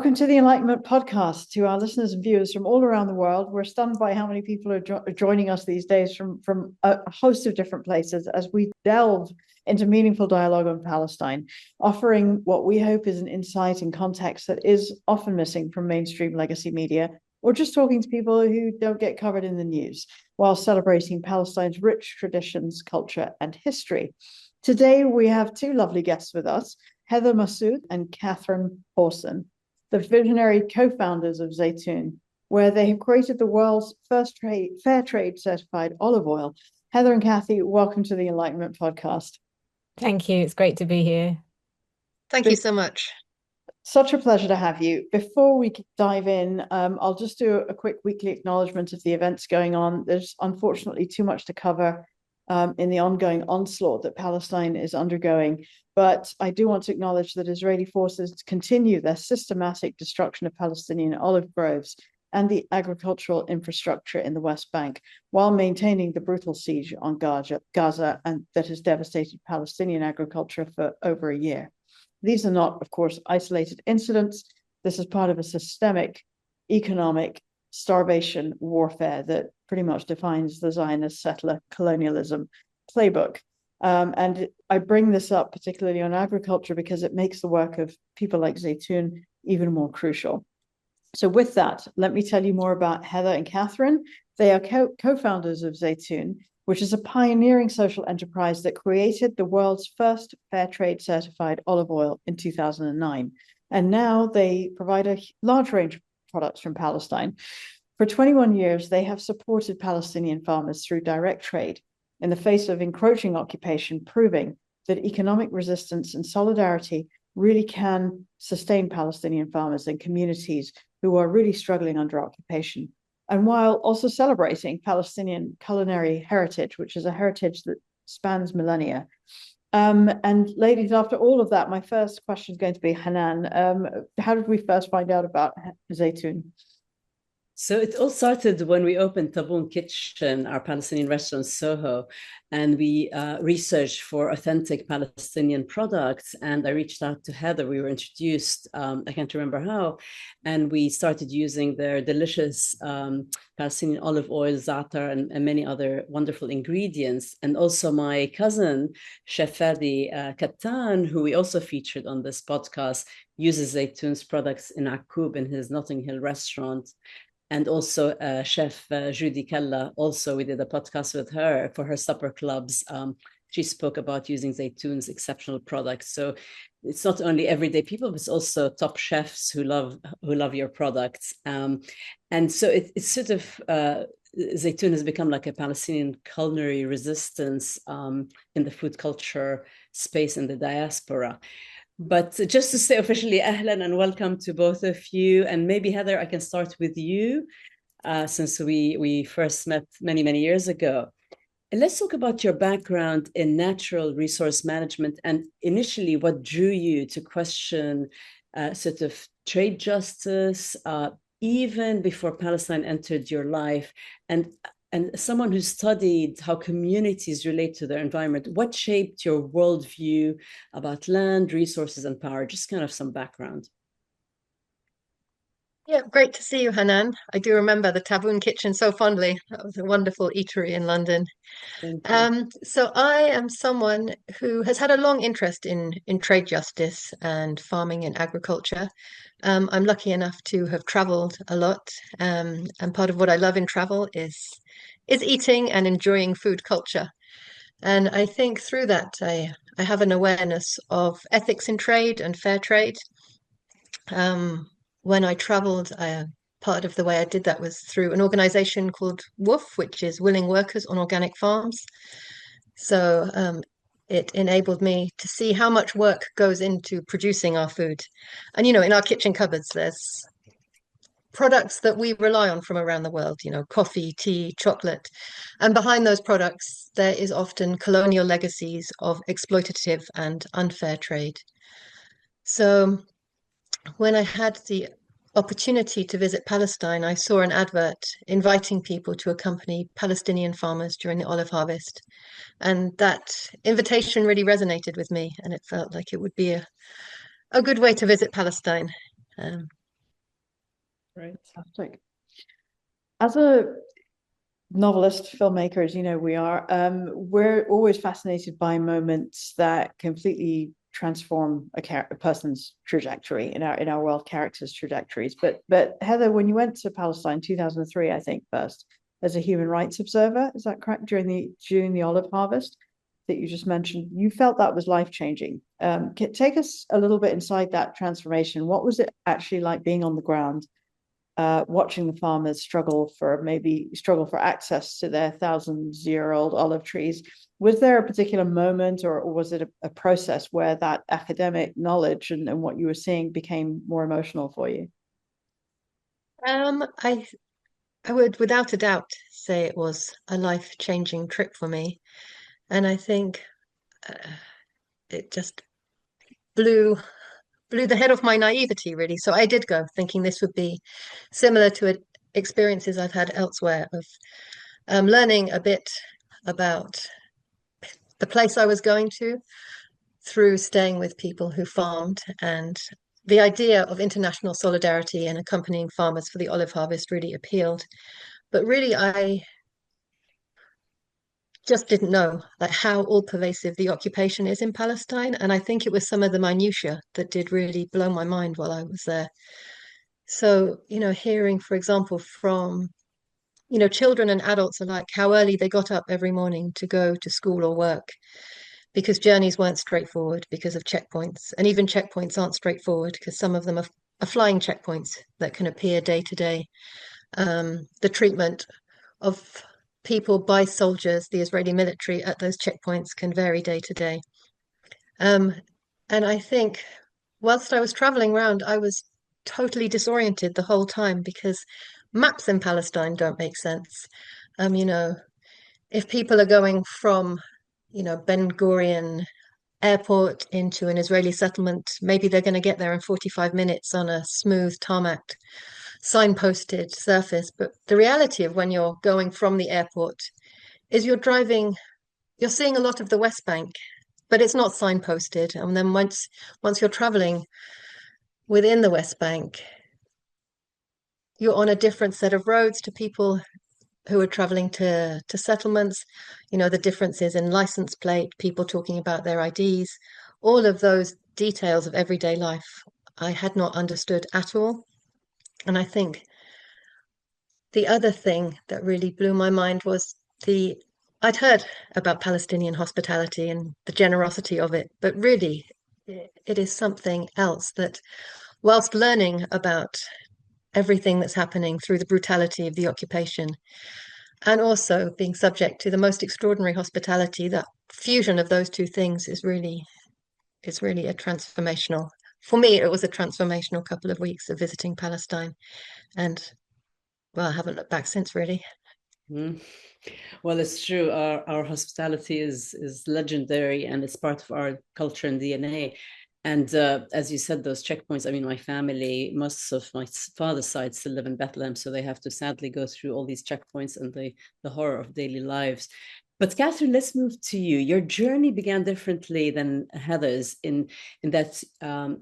Welcome to the Enlightenment Podcast. To our listeners and viewers from all around the world, we're stunned by how many people are joining us these days from a host of different places as we delve into meaningful dialogue on Palestine, offering what we hope is an insight and context that is often missing from mainstream legacy media, or just talking to people who don't get covered in the news, while celebrating Palestine's rich traditions, culture, and history. Today, we have two lovely guests with us, Heather Masoud and Catherine Pawson, the visionary co-founders of Zaytoun, where they have created the world's first Fairtrade certified olive oil. Heather and Kathy, welcome to the Enlightenment Podcast. Thank you. It's great to be here. Thank you so much. Such a pleasure to have you. Before we dive in, I'll just do a quick weekly acknowledgement of the events going on. There's unfortunately too much to cover in the ongoing onslaught that Palestine is undergoing. But I do want to acknowledge that Israeli forces continue their systematic destruction of Palestinian olive groves and the agricultural infrastructure in the West Bank, while maintaining the brutal siege on Gaza and that has devastated Palestinian agriculture for over a year. These are not, of course, isolated incidents. This is part of a systemic economic starvation warfare that pretty much defines the Zionist settler colonialism playbook. And I bring this up particularly on agriculture because it makes the work of people like Zaytoun even more crucial. So with that, let me tell you more about Heather and Catherine. They are co-founders of Zaytoun, which is a pioneering social enterprise that created the world's first Fairtrade certified olive oil in 2009. And now they provide a large range of products from Palestine. For 21 years, they have supported Palestinian farmers through direct trade in the face of encroaching occupation, proving that economic resistance and solidarity really can sustain Palestinian farmers and communities who are really struggling under occupation. And while also celebrating Palestinian culinary heritage, which is a heritage that spans millennia. And ladies, after all of that, my first question is going to be Hanan. How did we first find out about Zaytoun? So it all started when we opened Taboon Kitchen, our Palestinian restaurant, Soho, and we researched for authentic Palestinian products. And I reached out to Heather. We were introduced, I can't remember how, and we started using their delicious Palestinian olive oil, za'atar, and many other wonderful ingredients. And also my cousin, Chef Fadi Kattan, who we also featured on this podcast, uses Zaytoun's products in Akub in his Notting Hill restaurant. And also Chef Judy Kalla, also we did a podcast with her for her supper clubs. She spoke about using Zaytoun's exceptional products. So it's not only everyday people, but it's also top chefs who love your products. And so it's sort of, Zaytoun has become like a Palestinian culinary resistance in the food culture space in the diaspora. But just to say officially, ahlan and welcome to both of you. And maybe Heather, I can start with you since we first met many, many years ago. And let's talk about your background in natural resource management and initially what drew you to question sort of trade justice, even before Palestine entered your life. And someone who studied how communities relate to their environment, what shaped your worldview about land, resources, and power? Just kind of some background. Yeah, great to see you, Hanan. I do remember the Taboon Kitchen so fondly. That was a wonderful eatery in London. Thank you. So I am someone who has had a long interest in trade justice and farming and agriculture. I'm lucky enough to have traveled a lot, and part of what I love in travel is eating and enjoying food culture. And I think through that, I have an awareness of ethics in trade and fair trade. When I traveled, part of the way I did that was through an organization called WOOF, which is Willing Workers on Organic Farms. So it enabled me to see how much work goes into producing our food. And, in our kitchen cupboards, there's products that we rely on from around the world, coffee, tea, chocolate. And behind those products, there is often colonial legacies of exploitative and unfair trade. So when I had the opportunity to visit Palestine, I saw an advert inviting people to accompany Palestinian farmers during the olive harvest. And that invitation really resonated with me, and it felt like it would be a good way to visit Palestine. Right. Fantastic. As a novelist, filmmaker, as you know, we're always fascinated by moments that completely transform a person's trajectory in our world, characters' trajectories. But Heather, when you went to Palestine 2003, I think first as a human rights observer, is that correct? During the olive harvest that you just mentioned, you felt that was life-changing. Take us a little bit inside that transformation. What was it actually like being on the ground, watching the farmers struggle for access to their thousands-year-old olive trees? Was there a particular moment, or was it a process where that academic knowledge and what you were seeing became more emotional for you? I would without a doubt say it was a life-changing trip for me, and I think it just blew the head off my naivety, really. So I did go thinking this would be similar to experiences I've had elsewhere of learning a bit about the place I was going to through staying with people who farmed, and the idea of international solidarity and accompanying farmers for the olive harvest really appealed. But really, I just didn't know like how all pervasive the occupation is in Palestine. And I think it was some of the minutiae that did really blow my mind while I was there. So, hearing, for example, from, children and adults alike, how early they got up every morning to go to school or work because journeys weren't straightforward because of checkpoints. And even checkpoints aren't straightforward because some of them are flying checkpoints that can appear day to day. The treatment of people by soldiers, the Israeli military at those checkpoints can vary day to day. And I think whilst I was traveling around, I was totally disoriented the whole time because maps in Palestine don't make sense. Um, you know, if people are going from, Ben Gurion airport into an Israeli settlement, maybe they're going to get there in 45 minutes on a smooth tarmac signposted surface. But the reality of when you're going from the airport is you're seeing a lot of the West Bank, but it's not signposted. And then once you're traveling within the West Bank, you're on a different set of roads to people who are traveling to settlements, the differences in license plate, people talking about their IDs, all of those details of everyday life I had not understood at all. And I think the other thing that really blew my mind was I'd heard about Palestinian hospitality and the generosity of it, but really it is something else that, whilst learning about everything that's happening through the brutality of the occupation, and also being subject to the most extraordinary hospitality, that fusion of those two things is really a transformational. For me, it was a transformational couple of weeks of visiting Palestine, and well, I haven't looked back since, really. Mm. Well, it's true. Our hospitality is legendary, and it's part of our culture and DNA. And as you said, those checkpoints, I mean, my family, most of my father's side still live in Bethlehem, so they have to sadly go through all these checkpoints and the horror of daily lives. But Catherine, let's move to you. Your journey began differently than Heather's in that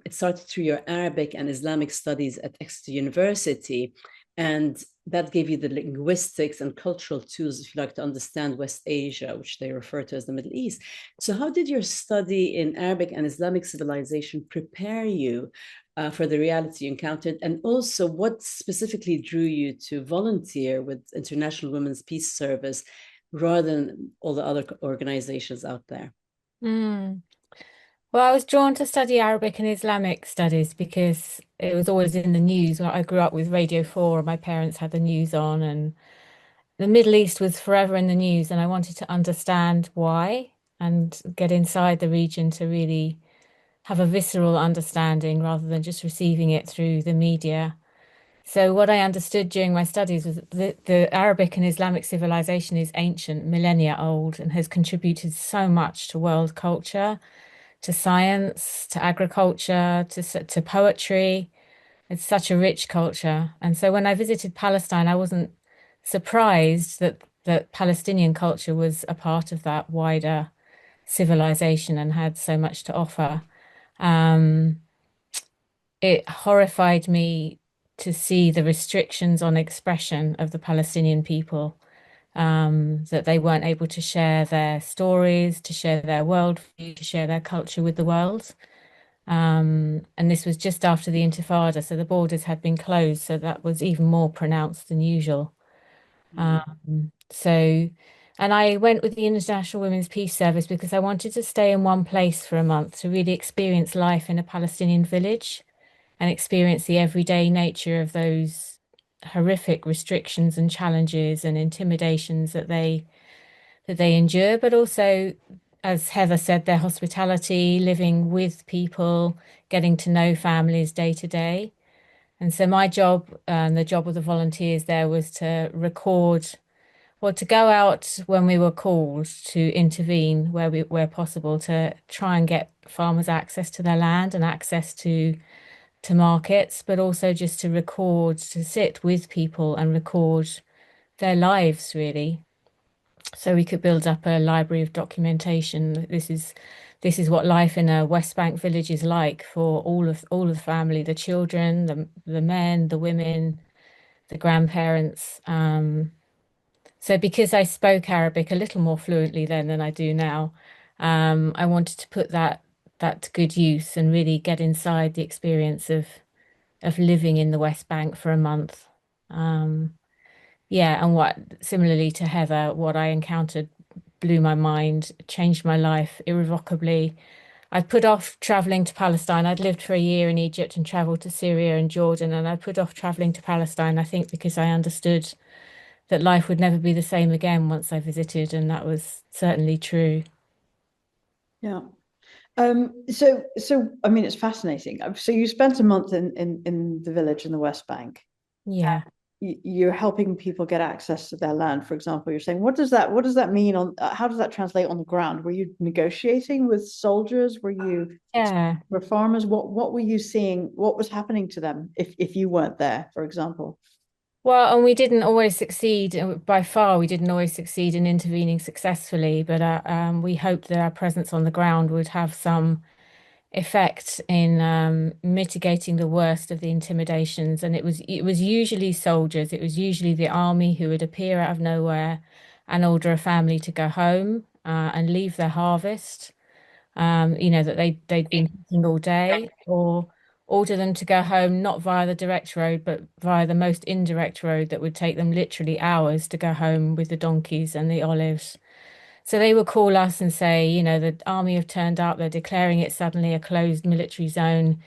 it started through your Arabic and Islamic studies at Exeter University. And that gave you the linguistics and cultural tools, if you like, to understand West Asia, which they refer to as the Middle East. So how did your study in Arabic and Islamic civilization prepare you for the reality you encountered? And also, what specifically drew you to volunteer with International Women's Peace Service rather than all the other organizations out there? Mm. Well, I was drawn to study Arabic and Islamic studies because it was always in the news. I grew up with Radio 4, and my parents had the news on, and the Middle East was forever in the news, and I wanted to understand why and get inside the region to really have a visceral understanding rather than just receiving it through the media. So what I understood during my studies was that the Arabic and Islamic civilization is ancient, millennia old, and has contributed so much to world culture, to science, to agriculture, to poetry. It's such a rich culture. And so when I visited Palestine, I wasn't surprised that Palestinian culture was a part of that wider civilization and had so much to offer. It horrified me to see the restrictions on expression of the Palestinian people, that they weren't able to share their stories, to share their worldview, to share their culture with the world. And this was just after the Intifada, so the borders had been closed, so that was even more pronounced than usual. And I went with the International Women's Peace Service because I wanted to stay in one place for a month to really experience life in a Palestinian village and experience the everyday nature of those horrific restrictions and challenges and intimidations that they endure, but also, as Heather said, their hospitality, living with people, getting to know families day to day. And so my job, and the job of the volunteers there, was to record, or to go out when we were called to intervene where possible, to try and get farmers access to their land and access to markets, but also just to record, to sit with people and record their lives, really, so we could build up a library of documentation. This is what life in a West Bank village is like for all of the family, the children, the men, the women, the grandparents. So because I spoke Arabic a little more fluently then than I do now, I wanted to put that to good use and really get inside the experience of living in the West Bank for a month. Yeah, and what, similarly to Heather, what I encountered blew my mind, changed my life irrevocably. I'd put off traveling to Palestine. I'd lived for a year in Egypt and traveled to Syria and Jordan, and I put off traveling to Palestine, I think, because I understood that life would never be the same again once I visited, and that was certainly true. Yeah. So I mean, it's fascinating. So you spent a month in the village in the West Bank. Yeah. You're helping people get access to their land, for example. You're saying, what does that mean on how does that translate on the ground? Were you negotiating with soldiers? Were farmers? What were you seeing? What was happening to them if you weren't there, for example? Well, and we didn't always succeed. By far, we didn't always succeed in intervening successfully, but we hoped that our presence on the ground would have some effect in mitigating the worst of the intimidations. And it was usually soldiers. It was usually the army who would appear out of nowhere and order a family to go home and leave their harvest, that they'd been hunting all day, or order them to go home not via the direct road, but via the most indirect road that would take them literally hours to go home with the donkeys and the olives. So they would call us and say, the army have turned up, they're declaring it suddenly a closed military zone.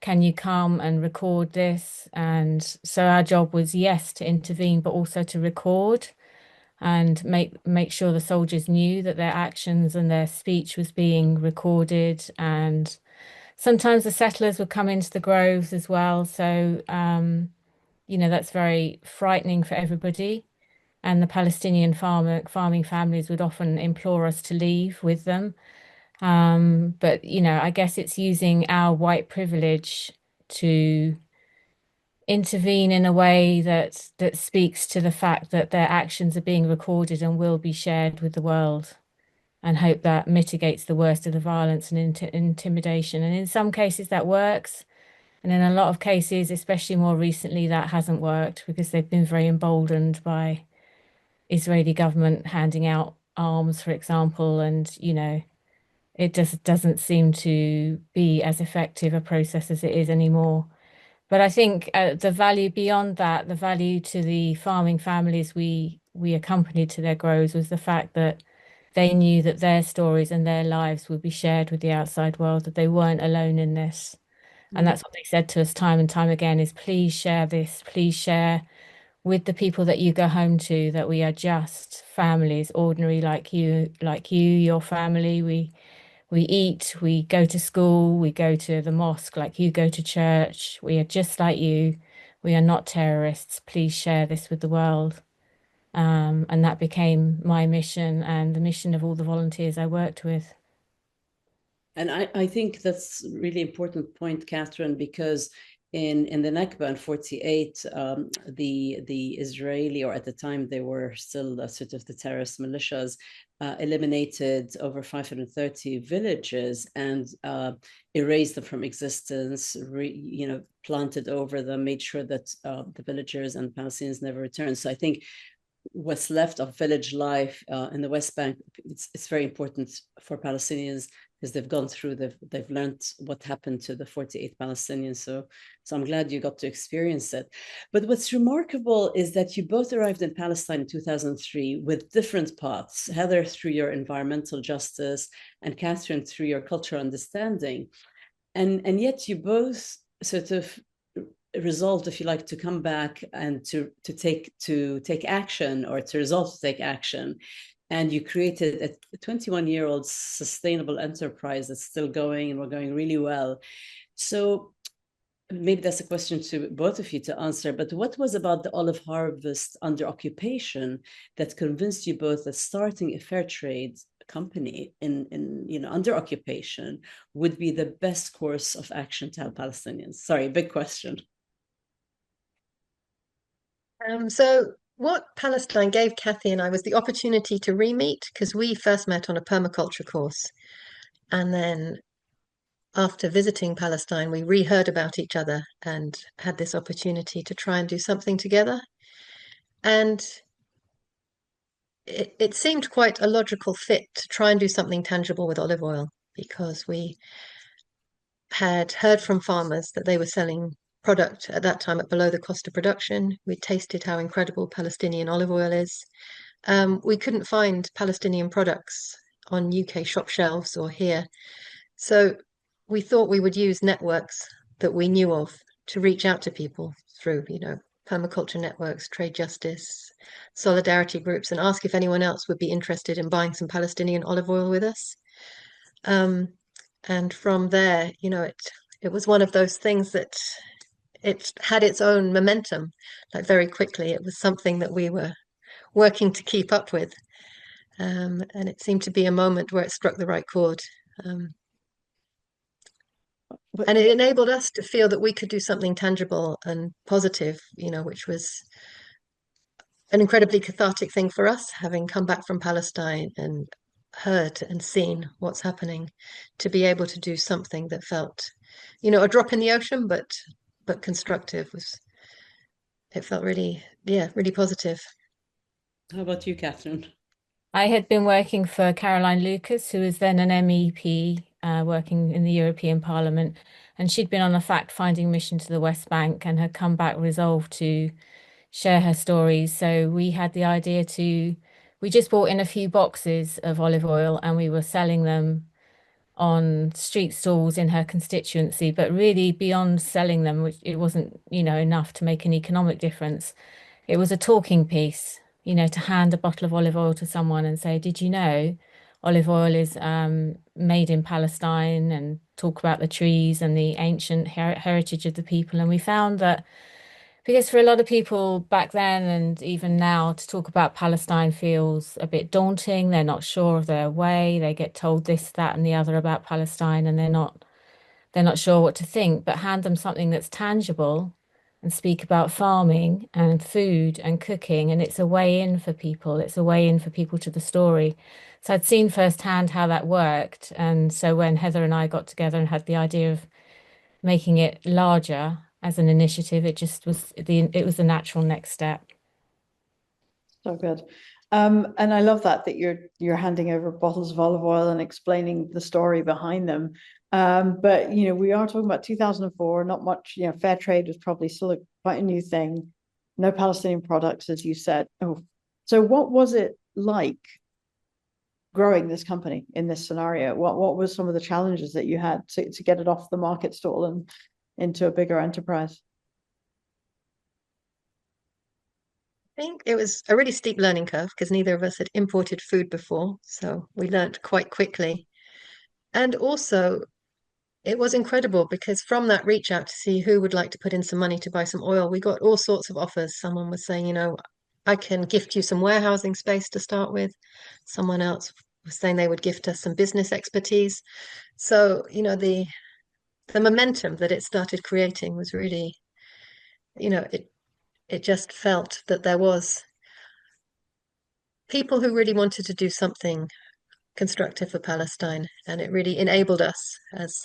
Can you come and record this? And so our job was, yes, to intervene, but also to record and make sure the soldiers knew that their actions and their speech was being recorded. And sometimes the settlers would come into the groves as well. So, that's very frightening for everybody. And the Palestinian farming families would often implore us to leave with them. But, I guess it's using our white privilege to intervene in a way that speaks to the fact that their actions are being recorded and will be shared with the world, and hope that mitigates the worst of the violence and intimidation. And in some cases that works. And in a lot of cases, especially more recently, that hasn't worked because they've been very emboldened by Israeli government handing out arms, for example, and it just doesn't seem to be as effective a process as it is anymore. But I think the value beyond that, the value to the farming families we accompanied to their groves, was the fact that they knew that their stories and their lives would be shared with the outside world, that they weren't alone in this. And that's what they said to us time and time again, is please share this, please share with the people that you go home to, that we are just families, ordinary like you, your family. We eat, we go to school, we go to the mosque like you go to church. We are just like you. We are not terrorists. Please share this with the world. And that became my mission and the mission of all the volunteers I worked with. And I think that's a really important point, Catherine, because in the Nakba in 48, the Israeli, or at the time they were still sort of the terrorist militias, eliminated over 530 villages and erased them from existence, planted over them, made sure that the villagers and Palestinians never returned. So I think what's left of village life in the West Bank, it's very important for Palestinians, because they've gone through, they've learned what happened to the 48 Palestinians. So I'm glad you got to experience it. But what's remarkable is that you both arrived in Palestine in 2003 with different paths, Heather through your environmental justice and Catherine through your cultural understanding. And yet you both sort of resolved, if you like, to come back and to take action, or to resolve to take action. And you created a 21-year-old sustainable enterprise that's still going, and we're going really well. So maybe that's a question to both of you to answer, but what was about the olive harvest under occupation that convinced you both that starting a fair trade company in under occupation would be the best course of action to help Palestinians? Sorry, big question. So what Palestine gave Kathy and I was the opportunity to re-meet, because we first met on a permaculture course. And then after visiting Palestine, we re-heard about each other and had this opportunity to try and do something together. And it seemed quite a logical fit to try and do something tangible with olive oil, because we had heard from farmers that they were selling product at that time at below the cost of production. We tasted how incredible Palestinian olive oil is. We couldn't find Palestinian products on UK shop shelves or here. So we thought we would use networks that we knew of to reach out to people through, permaculture networks, trade justice, solidarity groups, and ask if anyone else would be interested in buying some Palestinian olive oil with us. And from there, it was one of those things that it had its own momentum. Like very quickly, it was something that we were working to keep up with. And it seemed to be a moment where it struck the right chord. And it enabled us to feel that we could do something tangible and positive, which was an incredibly cathartic thing for us, having come back from Palestine and heard and seen what's happening, to be able to do something that felt, a drop in the ocean, but constructive. It felt really positive. How about you, Catherine? I had been working for Caroline Lucas, who was then an MEP working in the European Parliament, and she'd been on a fact-finding mission to the West Bank and had come back resolved to share her stories. So we had the idea we just bought in a few boxes of olive oil and we were selling them on street stalls in her constituency, but really beyond selling them, which it wasn't, enough to make an economic difference. It was a talking piece, to hand a bottle of olive oil to someone and say, did you know olive oil is made in Palestine, and talk about the trees and the ancient heritage of the people. And we found that because for a lot of people back then and even now, to talk about Palestine feels a bit daunting. They're not sure of their way. They get told this, that, and the other about Palestine, and they're not sure what to think. But hand them something that's tangible and speak about farming and food and cooking, and it's a way in for people. It's a way in for people to the story. So I'd seen firsthand how that worked. And so when Heather and I got together and had the idea of making it larger as an initiative, it just was the natural next step. So good. And I love that you're handing over bottles of olive oil and explaining the story behind them. But we are talking about 2004, not much, fair trade was probably still quite a new thing. No Palestinian products, as you said. So what was it like growing this company in this scenario? What were some of the challenges that you had to get it off the market stall and into a bigger enterprise? I think it was a really steep learning curve, because neither of us had imported food before. So we learned quite quickly. And also, it was incredible, because from that reach out to see who would like to put in some money to buy some oil, we got all sorts of offers. Someone was saying, I can gift you some warehousing space to start with. Someone else was saying they would gift us some business expertise. So, the momentum that it started creating was really, it just felt that there was people who really wanted to do something constructive for Palestine, and it really enabled us as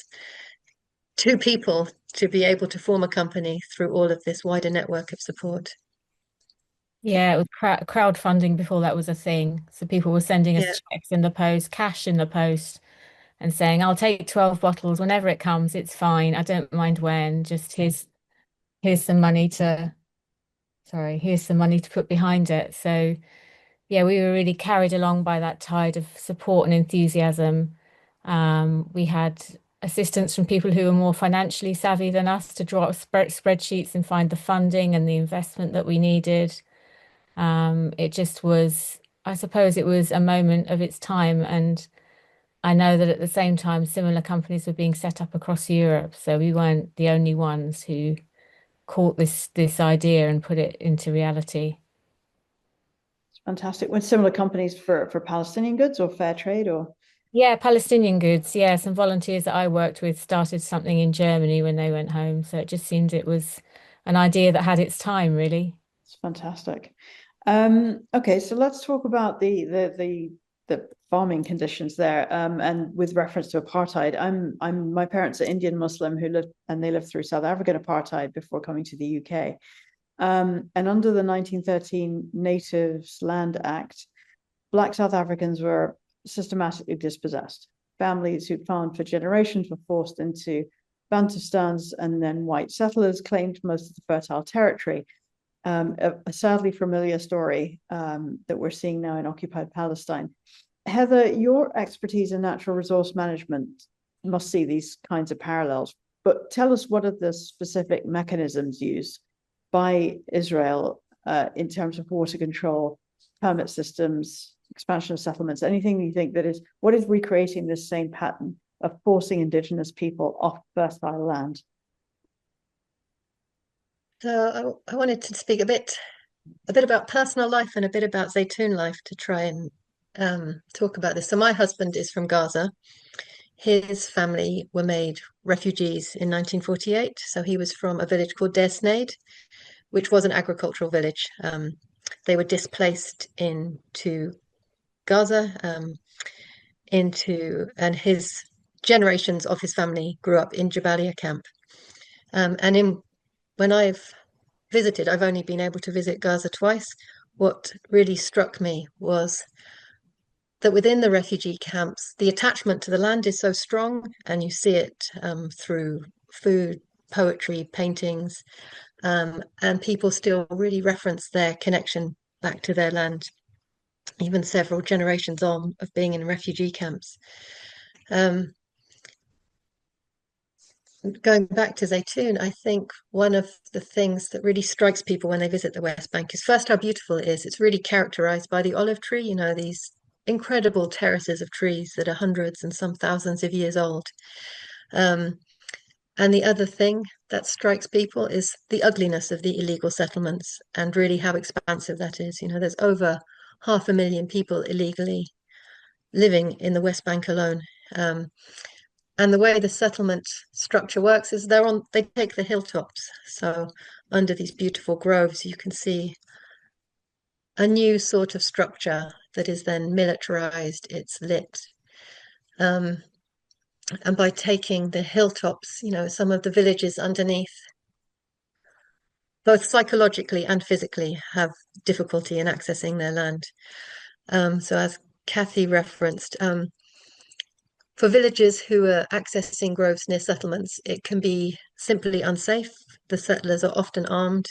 two people to be able to form a company through all of this wider network of support. Yeah, it was crowdfunding before that was a thing. So people were sending us Yeah. checks in the post, cash in the post, and saying, I'll take 12 bottles whenever it comes, it's fine. I don't mind when, just here's some money to here's some money to put behind it. So yeah, we were really carried along by that tide of support and enthusiasm. We had assistance from people who were more financially savvy than us to draw up spreadsheets and find the funding and the investment that we needed. It just was, I suppose it was a moment of its time. And I know that at the same time, similar companies were being set up across Europe. So we weren't the only ones who caught this idea and put it into reality. It's fantastic. With similar companies for Palestinian goods or Fairtrade or? Yeah, Palestinian goods. Yeah, some volunteers that I worked with started something in Germany when they went home. So it just seemed it was an idea that had its time, really. It's fantastic. Okay, so let's talk about the farming conditions there, and with reference to apartheid. My parents are Indian Muslim who lived through South African apartheid before coming to the UK. And under the 1913 Natives Land Act, Black South Africans were systematically dispossessed. Families who'd farmed for generations were forced into Bantustans, and then white settlers claimed most of the fertile territory. A sadly familiar story that we're seeing now in occupied Palestine. Heather, your expertise in natural resource management must see these kinds of parallels, but tell us, what are the specific mechanisms used by Israel in terms of water control, permit systems, expansion of settlements, anything you think what is recreating this same pattern of forcing indigenous people off fertile land? So I wanted to speak a bit about personal life and a bit about Zaytoun life to try and talk about this. So my husband is from Gaza. His family were made refugees in 1948. So he was from a village called Desnaid, which was an agricultural village. They were displaced into Gaza, and his generations of his family grew up in Jabalia camp. When I've visited, I've only been able to visit Gaza twice. What really struck me was that within the refugee camps, the attachment to the land is so strong, and you see it through food, poetry, paintings, and people still really reference their connection back to their land, even several generations on of being in refugee camps. Going back to Zaytoun, I think one of the things that really strikes people when they visit the West Bank is first how beautiful it is. It's really characterized by the olive tree, these incredible terraces of trees that are hundreds and some thousands of years old. And the other thing that strikes people is the ugliness of the illegal settlements and really how expansive that is. There's over 500,000 people illegally living in the West Bank alone. And the way the settlement structure works is they take the hilltops. So under these beautiful groves, you can see a new sort of structure that is then militarized, it's lit. And by taking the hilltops, some of the villages underneath, both psychologically and physically, have difficulty in accessing their land. So as Kathy referenced, for villagers who are accessing groves near settlements, it can be simply unsafe. The settlers are often armed.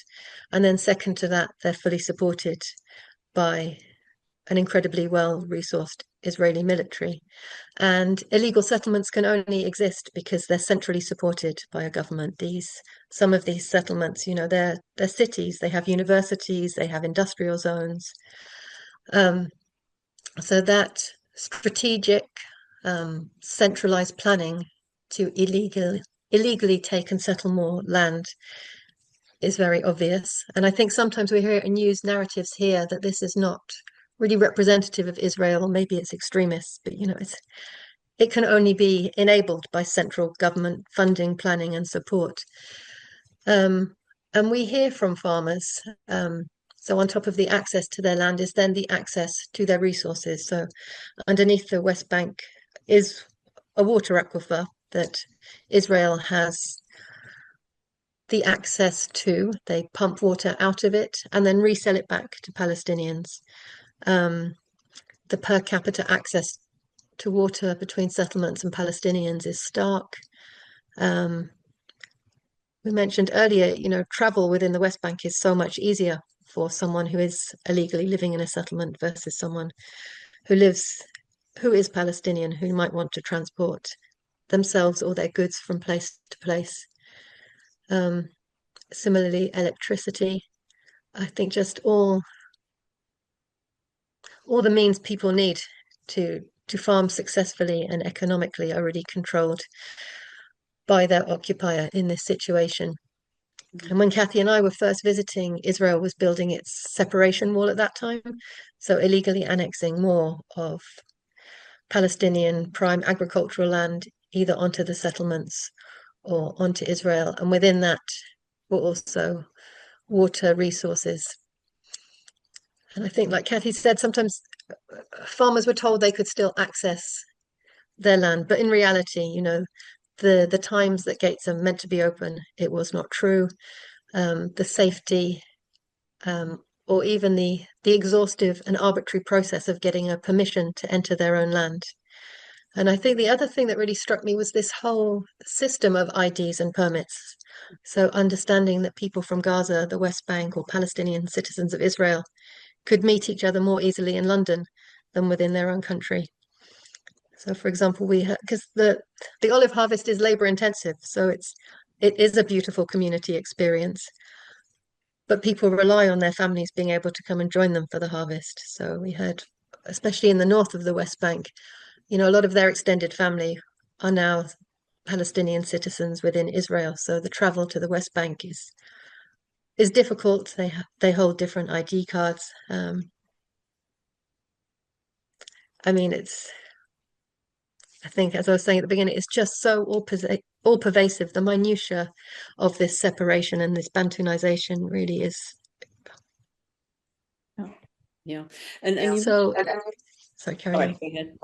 And then second to that, they're fully supported by an incredibly well-resourced Israeli military. And illegal settlements can only exist because they're centrally supported by a government. Some of these settlements, they're cities, they have universities, they have industrial zones. So that strategic centralized planning to illegally take and settle more land is very obvious. And I think sometimes we hear in news narratives here that this is not really representative of Israel, or maybe it's extremists, but it can only be enabled by central government funding, planning, and support. And we hear from farmers. So on top of the access to their land is then the access to their resources. So underneath the West Bank is a water aquifer that Israel has the access to. They pump water out of it and then resell it back to Palestinians. The per capita access to water between settlements and Palestinians is stark. We mentioned earlier, travel within the West Bank is so much easier for someone who is illegally living in a settlement versus someone who is Palestinian, who might want to transport themselves or their goods from place to place. Similarly, electricity. I think just all the means people need to farm successfully and economically are already controlled by their occupier in this situation. And when Kathy and I were first visiting, Israel was building its separation wall at that time, so illegally annexing more of Palestinian prime agricultural land either onto the settlements or onto Israel. And within that were also water resources. And I think, like Kathy said, sometimes farmers were told they could still access their land, but in reality, the times that gates are meant to be open, it was not true. The safety, or even the exhaustive and arbitrary process of getting a permission to enter their own land. And I think the other thing that really struck me was this whole system of IDs and permits. So understanding that people from Gaza, the West Bank, or Palestinian citizens of Israel could meet each other more easily in London than within their own country. So, for example, because the olive harvest is labor intensive, so it is a beautiful community experience. But people rely on their families being able to come and join them for the harvest. So we heard, especially in the north of the West Bank, a lot of their extended family are now Palestinian citizens within Israel. So the travel to the West Bank is difficult. They hold different ID cards. I think, as I was saying at the beginning, it's just so all pervasive. The minutiae of this separation and this Bantunization really is. Yeah. And so, sorry, carry on. Go ahead.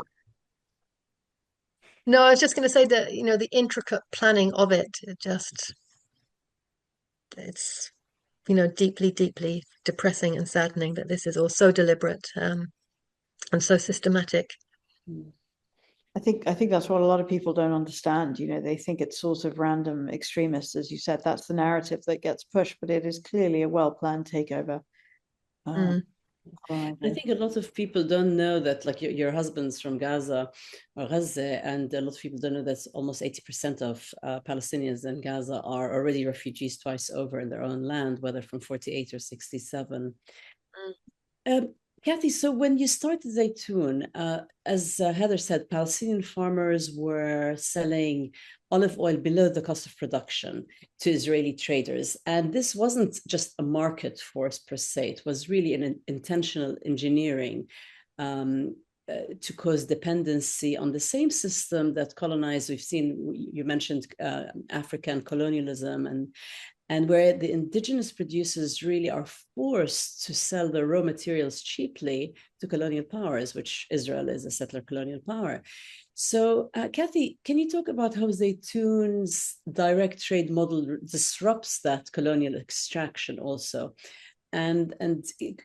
No, I was just going to say that, the intricate planning of it, it's, deeply, deeply depressing and saddening that this is all so deliberate and so systematic. I think that's what a lot of people don't understand. They think it's sort of random extremists, as you said. That's the narrative that gets pushed, but it is clearly a well-planned takeover. I think a lot of people don't know that, like your husband's from Gaza or Gaza, and a lot of people don't know that almost 80% of Palestinians in Gaza are already refugees twice over in their own land, whether from 48 or 67. Kathy, so when you started Zaytoun, as Heather said, Palestinian farmers were selling olive oil below the cost of production to Israeli traders. And this wasn't just a market force per se, it was really an intentional engineering to cause dependency on the same system that colonized. We've seen, you mentioned African colonialism, and where the indigenous producers really are forced to sell their raw materials cheaply to colonial powers, which Israel is a settler colonial power. So, Kathy, can you talk about how Zaytoun's direct trade model disrupts that colonial extraction also? And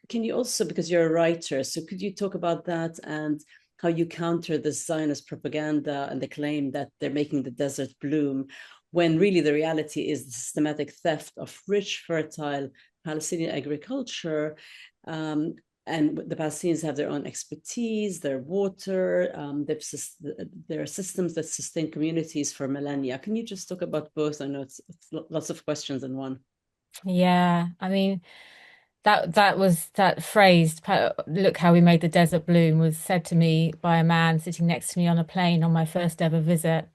can you also, because you're a writer, so could you talk about that and how you counter the Zionist propaganda and the claim that they're making the desert bloom, when really the reality is the systematic theft of rich, fertile Palestinian agriculture, and the Palestinians have their own expertise, their water, there are systems that sustain communities for millennia. Can you just talk about both? I know it's lots of questions in one. Yeah, that phrase, look how we made the desert bloom, was said to me by a man sitting next to me on a plane on my first ever visit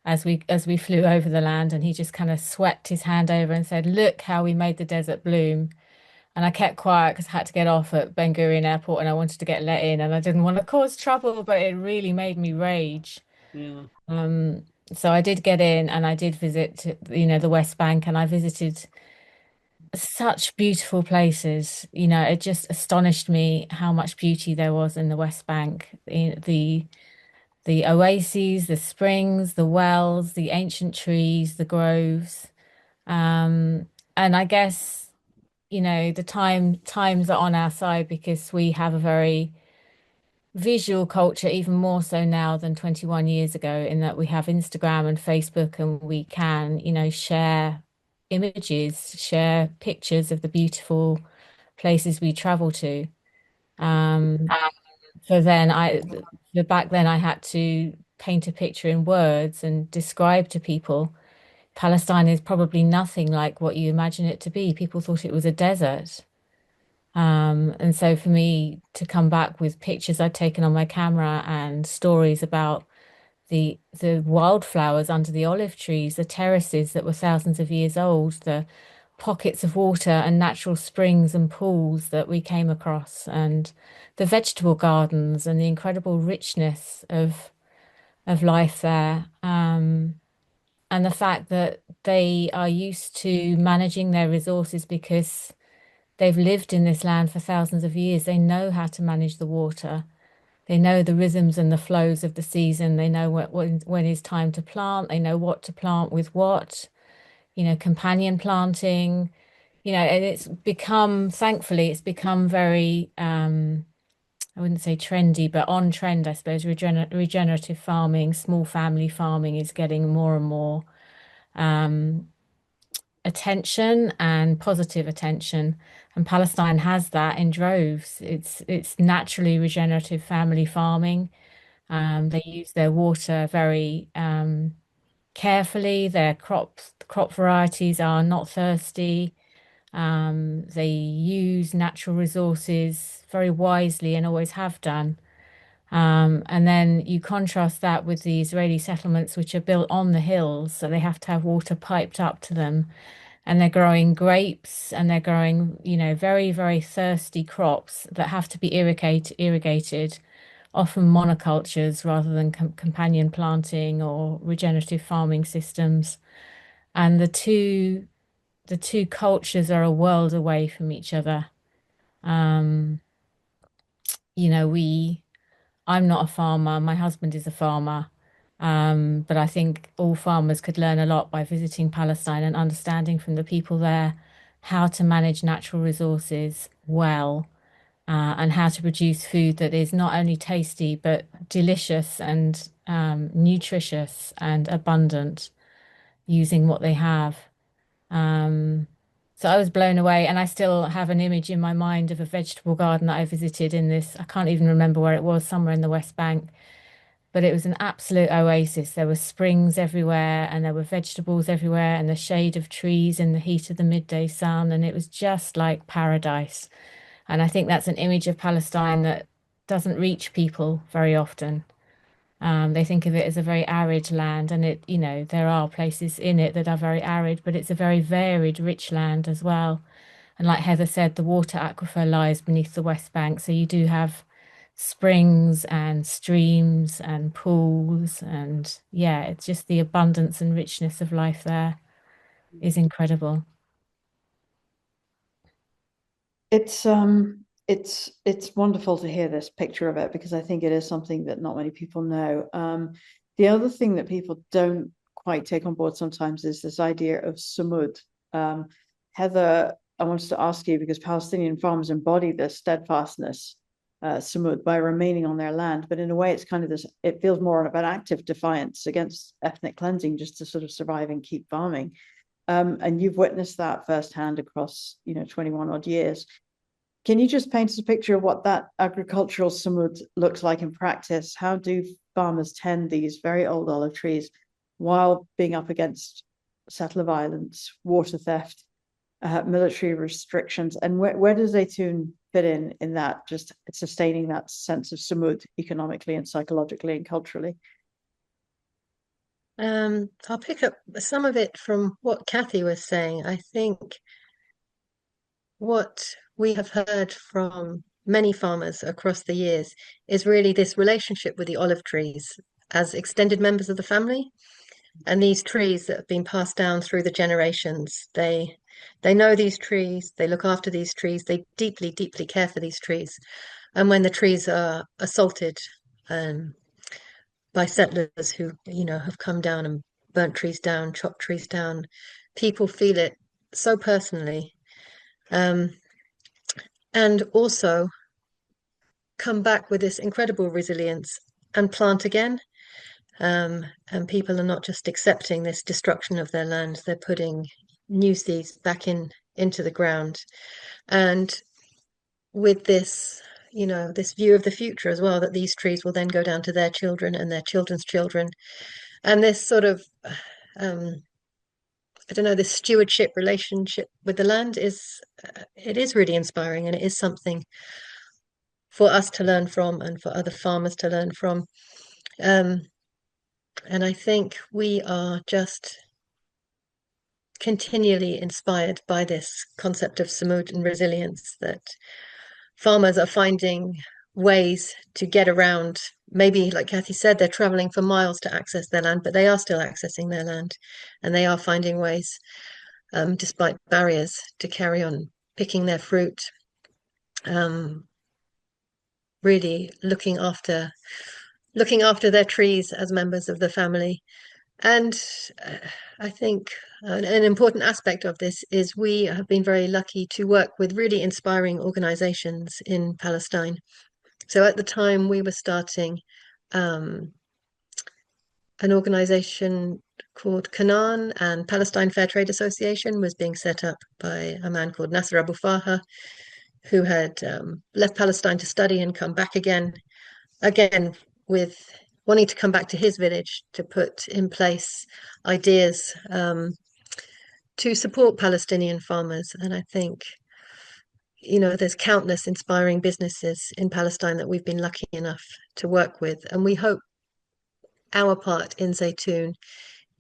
as we flew over the land, and he just kind of swept his hand over and said, look how we made the desert bloom. And I kept quiet because I had to get off at Ben Gurion Airport and I wanted to get let in and I didn't want to cause trouble, but it really made me rage. Yeah. So I did get in and I did visit, the West Bank, and I visited such beautiful places. It just astonished me how much beauty there was in the West Bank. The oases, the springs, the wells, the ancient trees, the groves. Um, and I guess, the times are on our side because we have a very visual culture, even more so now than 21 years ago, in that we have Instagram and Facebook, and we can, share images, share pictures of the beautiful places we travel to. Um, so then back then I had to paint a picture in words and describe to people Palestine is probably nothing like what you imagine it to be. People thought it was a desert. And so for me to come back with pictures I'd taken on my camera and stories about the wildflowers under the olive trees, the terraces that were thousands of years old, the pockets of water and natural springs and pools that we came across, and the vegetable gardens and the incredible richness of life there. And the fact that they are used to managing their resources because they've lived in this land for thousands of years. They know how to manage the water. They know the rhythms and the flows of the season. They know when is time to plant. They know what to plant with what, companion planting, and it's become, thankfully, it's become very, I wouldn't say trendy, but on trend, I suppose. Regenerative farming, small family farming is getting more and more um, attention and positive attention. And Palestine has that in droves. It's naturally regenerative family farming. They use their water very carefully. Their crop varieties are not thirsty. They use natural resources very wisely and always have done. And then you contrast that with the Israeli settlements, which are built on the hills, so they have to have water piped up to them. And they're growing grapes and they're growing, very, very thirsty crops that have to be irrigated, often monocultures rather than companion planting or regenerative farming systems. And the two cultures are a world away from each other. Um, you know, we I'm not a farmer, my husband is a farmer. But I think all farmers could learn a lot by visiting Palestine and understanding from the people there how to manage natural resources well, and how to produce food that is not only tasty but delicious and nutritious and abundant using what they have. Um, so I was blown away, and I still have an image in my mind of a vegetable garden that I visited in this. I can't even remember where it was, somewhere in the West Bank, but it was an absolute oasis. There were springs everywhere, and there were vegetables everywhere, and the shade of trees in the heat of the midday sun, and it was just like paradise. And I think that's an image of Palestine that doesn't reach people very often. They think of it as a very arid land, and there are places in it that are very arid, but it's a very varied, rich land as well. And like Heather said, the water aquifer lies beneath the West Bank, so you do have springs and streams and pools, and yeah, it's just the abundance and richness of life there is incredible. It's wonderful to hear this picture of it, because I think it is something that not many people know. The other thing that people don't quite take on board sometimes is this idea of sumud. Heather, I wanted to ask you, because Palestinian farmers embody this steadfastness, sumud, by remaining on their land, but in a way it's kind of this, it feels more of an active defiance against ethnic cleansing just to sort of survive and keep farming. And you've witnessed that firsthand across, 21 odd years. Can you just paint us a picture of what that agricultural sumud looks like in practice? How do farmers tend these very old olive trees while being up against settler violence, water theft, military restrictions? And where does Zaytoun fit in that, just sustaining that sense of sumud economically and psychologically and culturally? I'll pick up some of it from what Kathy was saying. I think what we have heard from many farmers across the years is really this relationship with the olive trees. as extended members of the family. And these trees that have been passed down through the generations, they know these trees, they look after these trees, they deeply, deeply care for these trees. And when the trees are assaulted by settlers who, have come down and burnt trees down, chopped trees down, people feel it so personally. And also come back with this incredible resilience and plant again. And people are not just accepting this destruction of their land, they're putting new seeds back into the ground. And with this, this view of the future as well, that these trees will then go down to their children and their children's children. And this sort of, I don't know, this stewardship relationship with the land it is really inspiring, and it is something for us to learn from and for other farmers to learn from. And I think we are just continually inspired by this concept of samud and resilience, that farmers are finding ways to get around. Maybe, like Kathy said, they're traveling for miles to access their land, but they are still accessing their land, and they are finding ways, despite barriers, to carry on picking their fruit, really looking after their trees as members of the family. And I think an important aspect of this is we have been very lucky to work with really inspiring organizations in Palestine. So at the time we were starting an organization called Canaan, and Palestine Fairtrade Association was being set up by a man called Nasser Abu Faha, who had left Palestine to study and come back again with wanting to come back to his village to put in place ideas to support Palestinian farmers. And I think, there's countless inspiring businesses in Palestine that we've been lucky enough to work with. And we hope our part in Zaytoun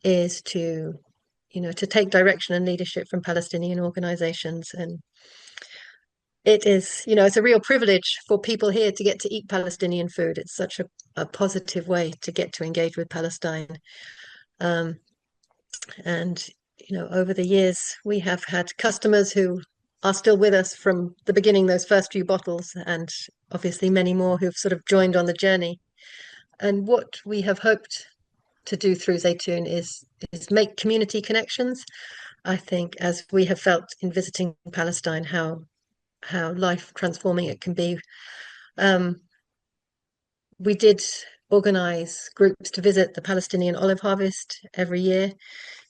is to take direction and leadership from Palestinian organizations. And it is, it's a real privilege for people here to get to eat Palestinian food. It's such a positive way to get to engage with Palestine. And, over the years, we have had customers who are still with us from the beginning, those first few bottles, and obviously many more who've sort of joined on the journey. And what we have hoped to do through Zaytoun is make community connections. I think, as we have felt in visiting Palestine, how life transforming it can be. We did organize groups to visit the Palestinian olive harvest every year,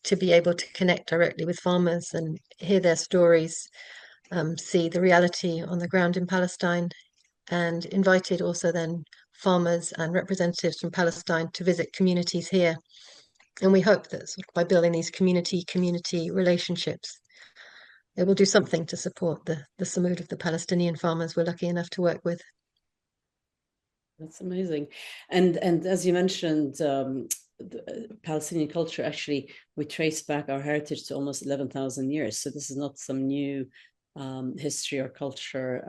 to be able to connect directly with farmers and hear their stories, see the reality on the ground in Palestine, and invited also then farmers and representatives from Palestine to visit communities here. And we hope that sort of by building these community relationships, it will do something to support the samud of the Palestinian farmers we're lucky enough to work with. That's amazing. And as you mentioned, the Palestinian culture, actually, we trace back our heritage to almost 11,000 years. So this is not some new history or culture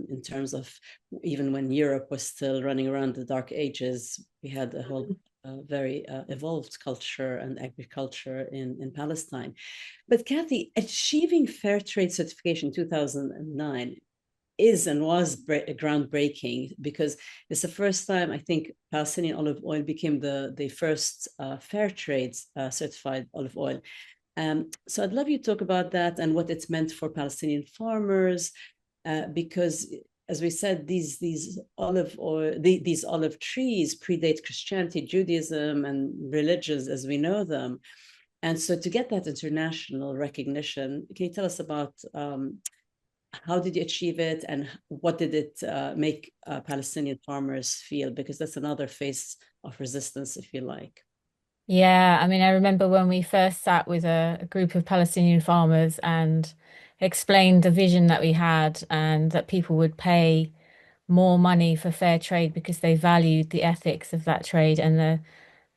in terms of even when Europe was still running around the Dark Ages, we had a whole very evolved culture and agriculture in Palestine. But Kathy, achieving Fairtrade certification in 2009 is and was groundbreaking, because it's the first time I think Palestinian olive oil became the first Fairtrade certified olive oil. So I'd love you to talk about that and what it's meant for Palestinian farmers, because as we said, these olive trees predate Christianity, Judaism, and religions as we know them. And so to get that international recognition, can you tell us about how did you achieve it, and what did it make Palestinian farmers feel? Because that's another face of resistance, if you like. Yeah, I mean, I remember when we first sat with a group of Palestinian farmers and explained the vision that we had, and that people would pay more money for fair trade because they valued the ethics of that trade. And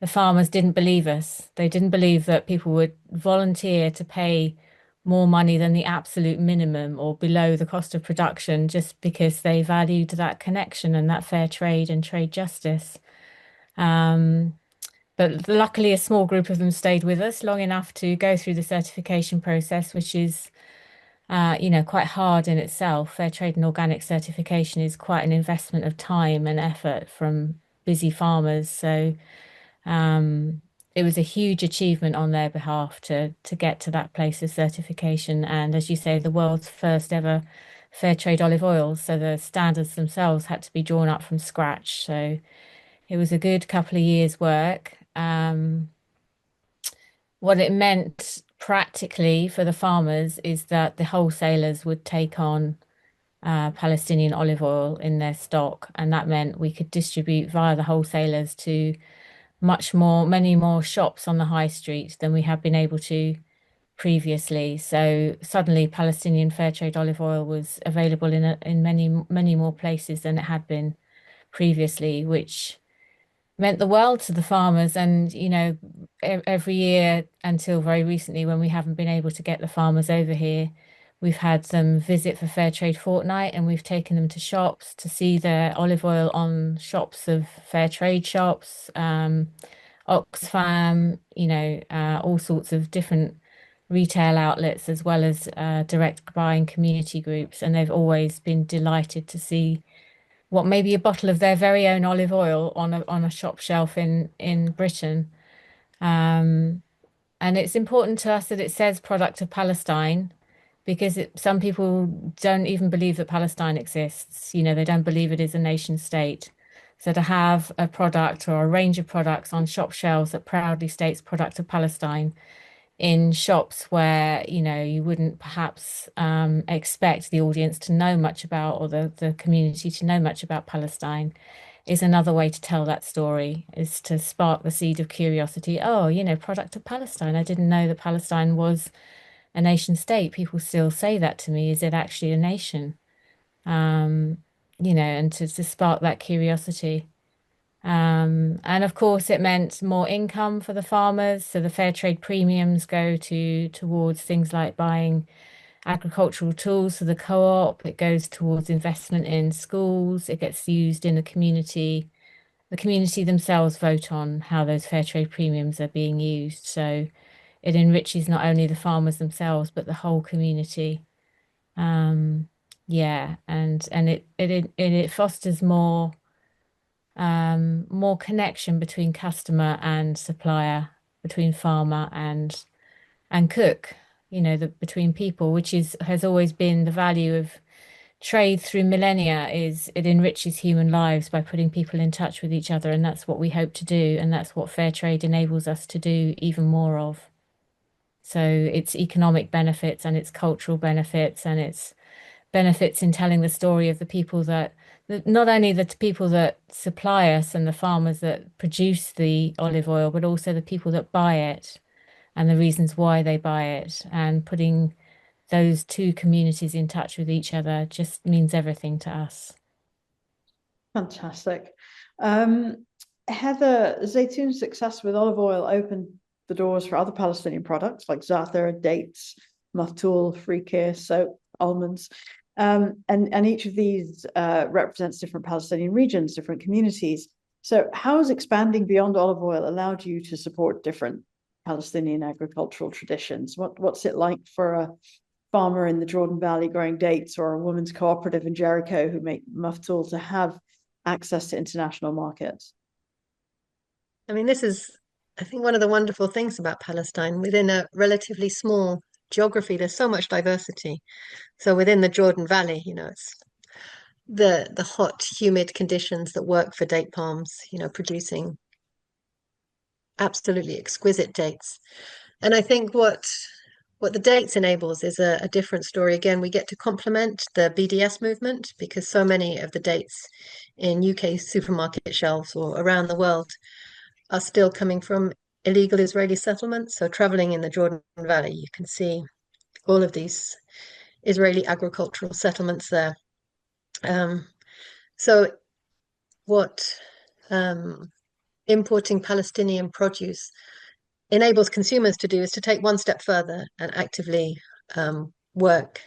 the farmers didn't believe us. They didn't believe that people would volunteer to pay more money than the absolute minimum or below the cost of production just because they valued that connection and that fair trade and trade justice. But luckily, a small group of them stayed with us long enough to go through the certification process, which is, quite hard in itself. Fair trade and organic certification is quite an investment of time and effort from busy farmers. So it was a huge achievement on their behalf to get to that place of certification. And as you say, the world's first ever fair trade olive oil. So the standards themselves had to be drawn up from scratch. So it was a good couple of years' work. What it meant practically for the farmers is that the wholesalers would take on Palestinian olive oil in their stock, and that meant we could distribute via the wholesalers to many more shops on the high street than we had been able to previously. So suddenly Palestinian fair trade olive oil was available in many more places than it had been previously, which meant the world to the farmers. And, every year until very recently, when we haven't been able to get the farmers over here, we've had them visit for Fair Trade Fortnight, and we've taken them to shops to see their olive oil on shops of fair trade shops, Oxfam, all sorts of different retail outlets, as well as direct buying community groups. And they've always been delighted to see what may be a bottle of their very own olive oil on a shop shelf in Britain. And it's important to us that it says product of Palestine, because some people don't even believe that Palestine exists. They don't believe it is a nation state. So to have a product or a range of products on shop shelves that proudly states product of Palestine in shops where, you wouldn't perhaps expect the audience to know much about, or the community to know much about Palestine, is another way to tell that story, is to spark the seed of curiosity. Oh, product of Palestine. I didn't know that Palestine was a nation state. People still say that to me. Is it actually a nation? And to spark that curiosity. And of course, it meant more income for the farmers. So the fair trade premiums go towards things like buying agricultural tools for the co-op. It goes towards investment in schools. It gets used in the community. The community themselves vote on how those fair trade premiums are being used. So it enriches not only the farmers themselves, but the whole community. Yeah, and it fosters more connection between customer and supplier, between farmer and cook, between people, which has always been the value of trade through millennia. Is it enriches human lives by putting people in touch with each other, and that's what we hope to do, and that's what fair trade enables us to do even more of. So it's economic benefits, and it's cultural benefits, and it's benefits in telling the story of the people that not only the people that supply us and the farmers that produce the olive oil, but also the people that buy it and the reasons why they buy it. And putting those two communities in touch with each other just means everything to us. Fantastic. Heather, Zaytoun's success with olive oil opened the doors for other Palestinian products like za'atar, dates, maftoul, frikir, soap, almonds. And each of these represents different Palestinian regions, different communities. So how has expanding beyond olive oil allowed you to support different Palestinian agricultural traditions? What's it like for a farmer in the Jordan Valley growing dates, or a women's cooperative in Jericho who make maftoul, to have access to international markets? I mean, this is, I think, one of the wonderful things about Palestine. Within a relatively small geography, there's so much diversity. So within the Jordan Valley, it's the hot, humid conditions that work for date palms, producing absolutely exquisite dates. And I think what the dates enables is a different story. Again, we get to complement the BDS movement, because so many of the dates in UK supermarket shelves or around the world are still coming from illegal Israeli settlements. So traveling in the Jordan Valley, you can see all of these Israeli agricultural settlements there. So what importing Palestinian produce enables consumers to do is to take one step further and actively work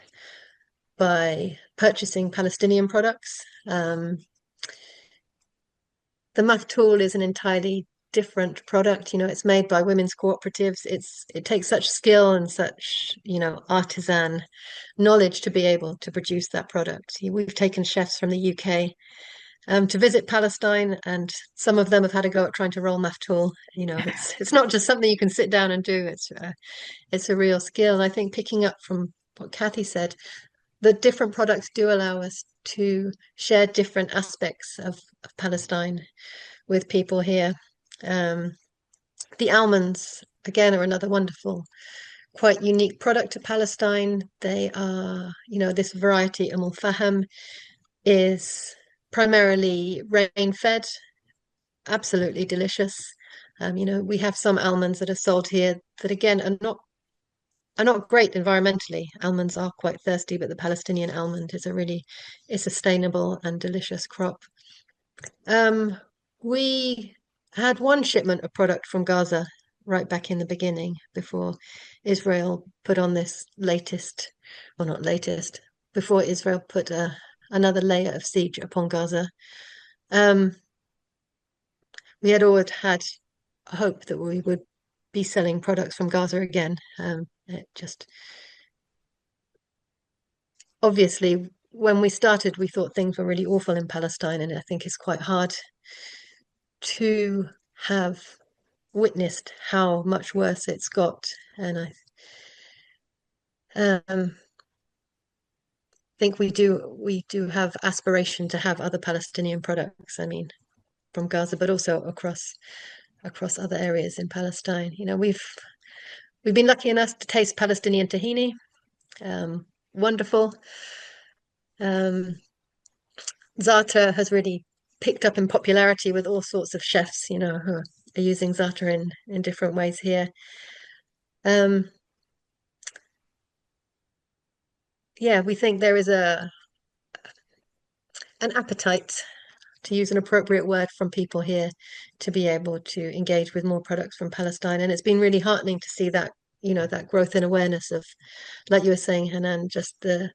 by purchasing Palestinian products. The maftoul is an entirely different product. It's made by women's cooperatives. It takes such skill and such, artisan knowledge to be able to produce that product. We've taken chefs from the UK to visit Palestine, and some of them have had a go at trying to roll maftoul. It's not just something you can sit down and do. It's a real skill. And I think picking up from what Kathy said, the different products do allow us to share different aspects of Palestine with people here. The almonds, again, are another wonderful, quite unique product to Palestine. They are, this variety, Faham, is primarily rain-fed, absolutely delicious. We have some almonds that are sold here that, again, are not great environmentally. Almonds are quite thirsty, but the Palestinian almond is a sustainable and delicious crop. We had one shipment of product from Gaza right back in the beginning, before Israel put on this latest, well, not latest, before Israel put another layer of siege upon Gaza. We had always had hope that we would be selling products from Gaza again. It just, obviously, when we started, we thought things were really awful in Palestine, and I think it's quite hard to have witnessed how much worse it's got. And I think we do have aspiration to have other Palestinian products, from Gaza, but also across other areas in Palestine. We've been lucky enough to taste Palestinian tahini. Wonderful. Za'atar has really picked up in popularity with all sorts of chefs, who are using za'atar in different ways here. We think there is an appetite, to use an appropriate word, from people here to be able to engage with more products from Palestine. And it's been really heartening to see that, that growth in awareness of, like you were saying, Hanan, just the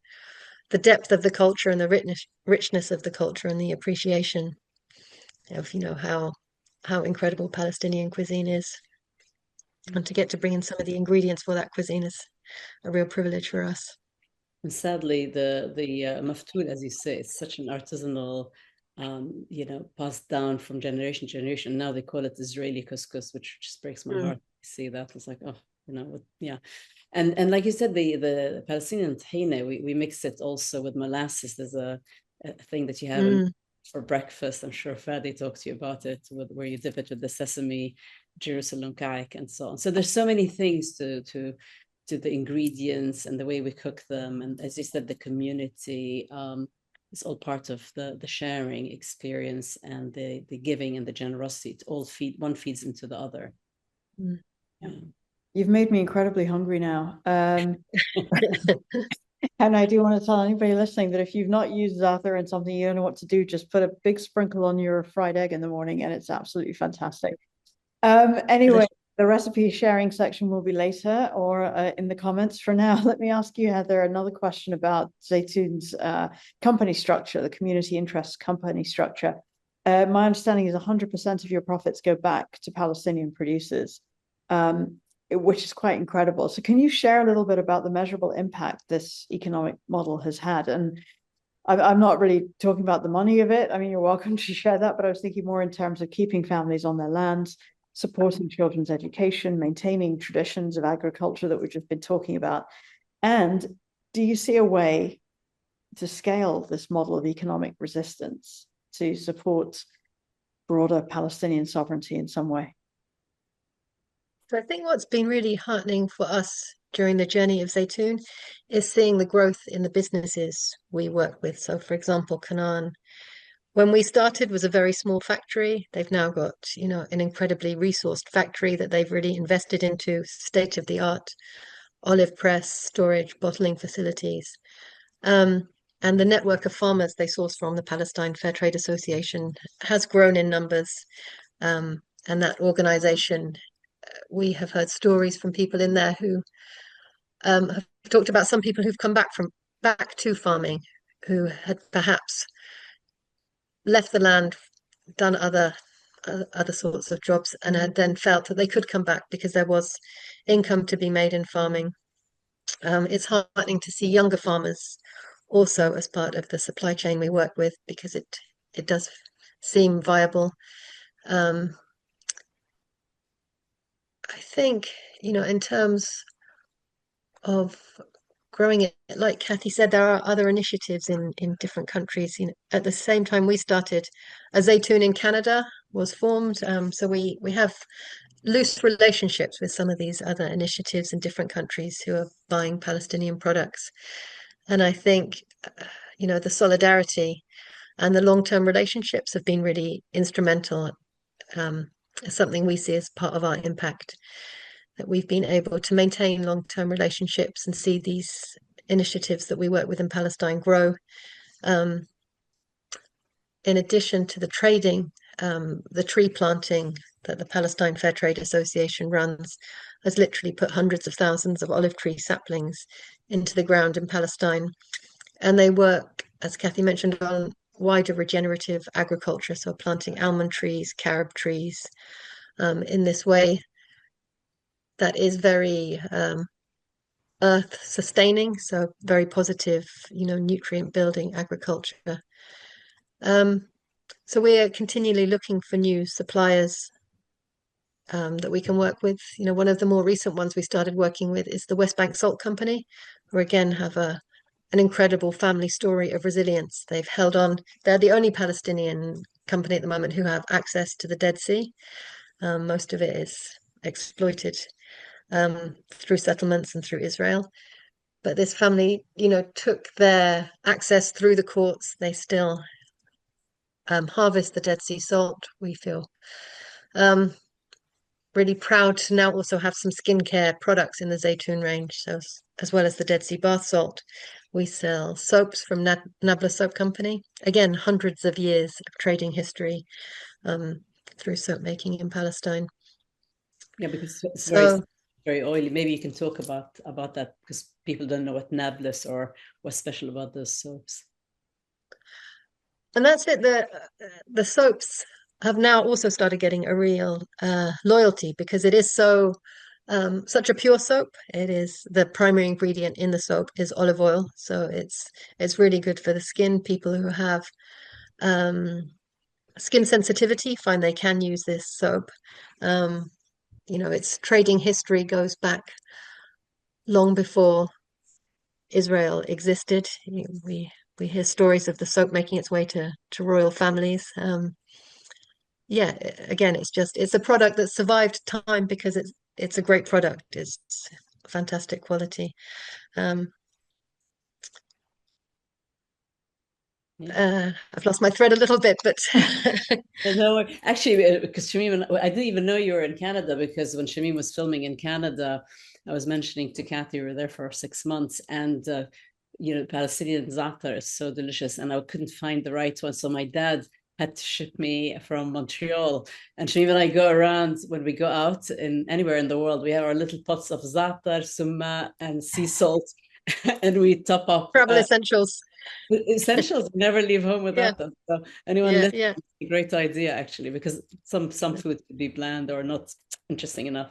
depth of the culture and the richness of the culture and the appreciation of, how incredible Palestinian cuisine is. And to get to bring in some of the ingredients for that cuisine is a real privilege for us. And sadly, the maftoul, as you say, is such an artisanal, passed down from generation to generation. Now they call it Israeli couscous, which just breaks my heart to see that. It's like, yeah. And like you said, the Palestinian tahine, we mix it also with molasses. There's a thing that you have for breakfast. I'm sure Fadi talked to you about it, where you dip it with the sesame, Jerusalem kaik, and so on. So there's so many things to the ingredients and the way we cook them. And as you said, the community, it's all part of the sharing experience and the giving and the generosity. It all one feeds into the other. Yeah. You've made me incredibly hungry now. And I do want to tell anybody listening that if you've not used za'atar in something you don't know what to do, just put a big sprinkle on your fried egg in the morning and it's absolutely fantastic. Anyway, the recipe sharing section will be later or in the comments. For now, let me ask you, Heather, another question about Zaytoun's company structure, the community interest company structure. My understanding is 100% of your profits go back to Palestinian producers, which is quite incredible. So can you share a little bit about the measurable impact this economic model has had? And I'm not really talking about the money of it. You're welcome to share that, but I was thinking more in terms of keeping families on their lands, supporting children's education, maintaining traditions of agriculture that we've just been talking about. And do you see a way to scale this model of economic resistance to support broader Palestinian sovereignty in some way? So I think what's been really heartening for us during the journey of Zaytoun is seeing the growth in the businesses we work with. So, for example, Canaan, when we started, was a very small factory. They've now got, an incredibly resourced factory that they've really invested into, state-of-the-art olive press, storage, bottling facilities. And the network of farmers they source from, the Palestine Fairtrade Association, has grown in numbers. And that organization, we have heard stories from people in there who have talked about some people who've come back to farming, who had perhaps left the land, done other other sorts of jobs, and had then felt that they could come back because there was income to be made in farming. It's heartening to see younger farmers also as part of the supply chain we work with, because it does seem viable. I think, in terms of growing it, like Kathy said, there are other initiatives in different countries. At the same time we started, a Zaytoun in Canada was formed. So we have loose relationships with some of these other initiatives in different countries who are buying Palestinian products. And I think, the solidarity and the long-term relationships have been really instrumental. Something we see as part of our impact, that we've been able to maintain long-term relationships and see these initiatives that we work with in Palestine grow. In addition to the trading, the tree planting that the Palestine Fairtrade Association runs has literally put hundreds of thousands of olive tree saplings into the ground in Palestine. And they work, as Kathy mentioned, on wider regenerative agriculture, so planting almond trees, carob trees, in this way that is very earth sustaining, so very positive, nutrient building agriculture. So we are continually looking for new suppliers that we can work with. One of the more recent ones we started working with is the West Bank Salt Company, who again have an incredible family story of resilience. They've held on. They're the only Palestinian company at the moment who have access to the Dead Sea. Most of it is exploited through settlements and through Israel. But this family, took their access through the courts. They still harvest the Dead Sea salt. We feel really proud to now also have some skincare products in the Zaytoun range. So as well as the Dead Sea bath salt, we sell soaps from Nabla Soap Company. Again, hundreds of years of trading history through soap making in Palestine. Yeah, because it's very oily. Maybe you can talk about that, because people don't know what Nablus or what's special about those soaps. And that's it. The soaps have now also started getting a real loyalty, because it is such a pure soap. It is, the primary ingredient in the soap is olive oil, so it's really good for the skin. People who have skin sensitivity find they can use this soap. Its trading history goes back long before Israel existed. We hear stories of the soap making its way to royal families. Again, it's a product that survived time because it's a great product. It's fantastic quality. I've lost my thread a little bit, but no, actually, because Shamim, I didn't even know you were in Canada, because when Shamim was filming in Canada, I was mentioning to Kathy we were there for 6 months, and Palestinian za'atar is so delicious, and I couldn't find the right one, so my dad had to ship me from Montreal. And Shamim and I go around, when we go out in anywhere in the world, we have our little pots of za'atar, summa, and sea salt, and we top up travel essentials. Essentials, never leave home without them. So anyone listening, it's a great idea, actually, because some food could be bland or not interesting enough.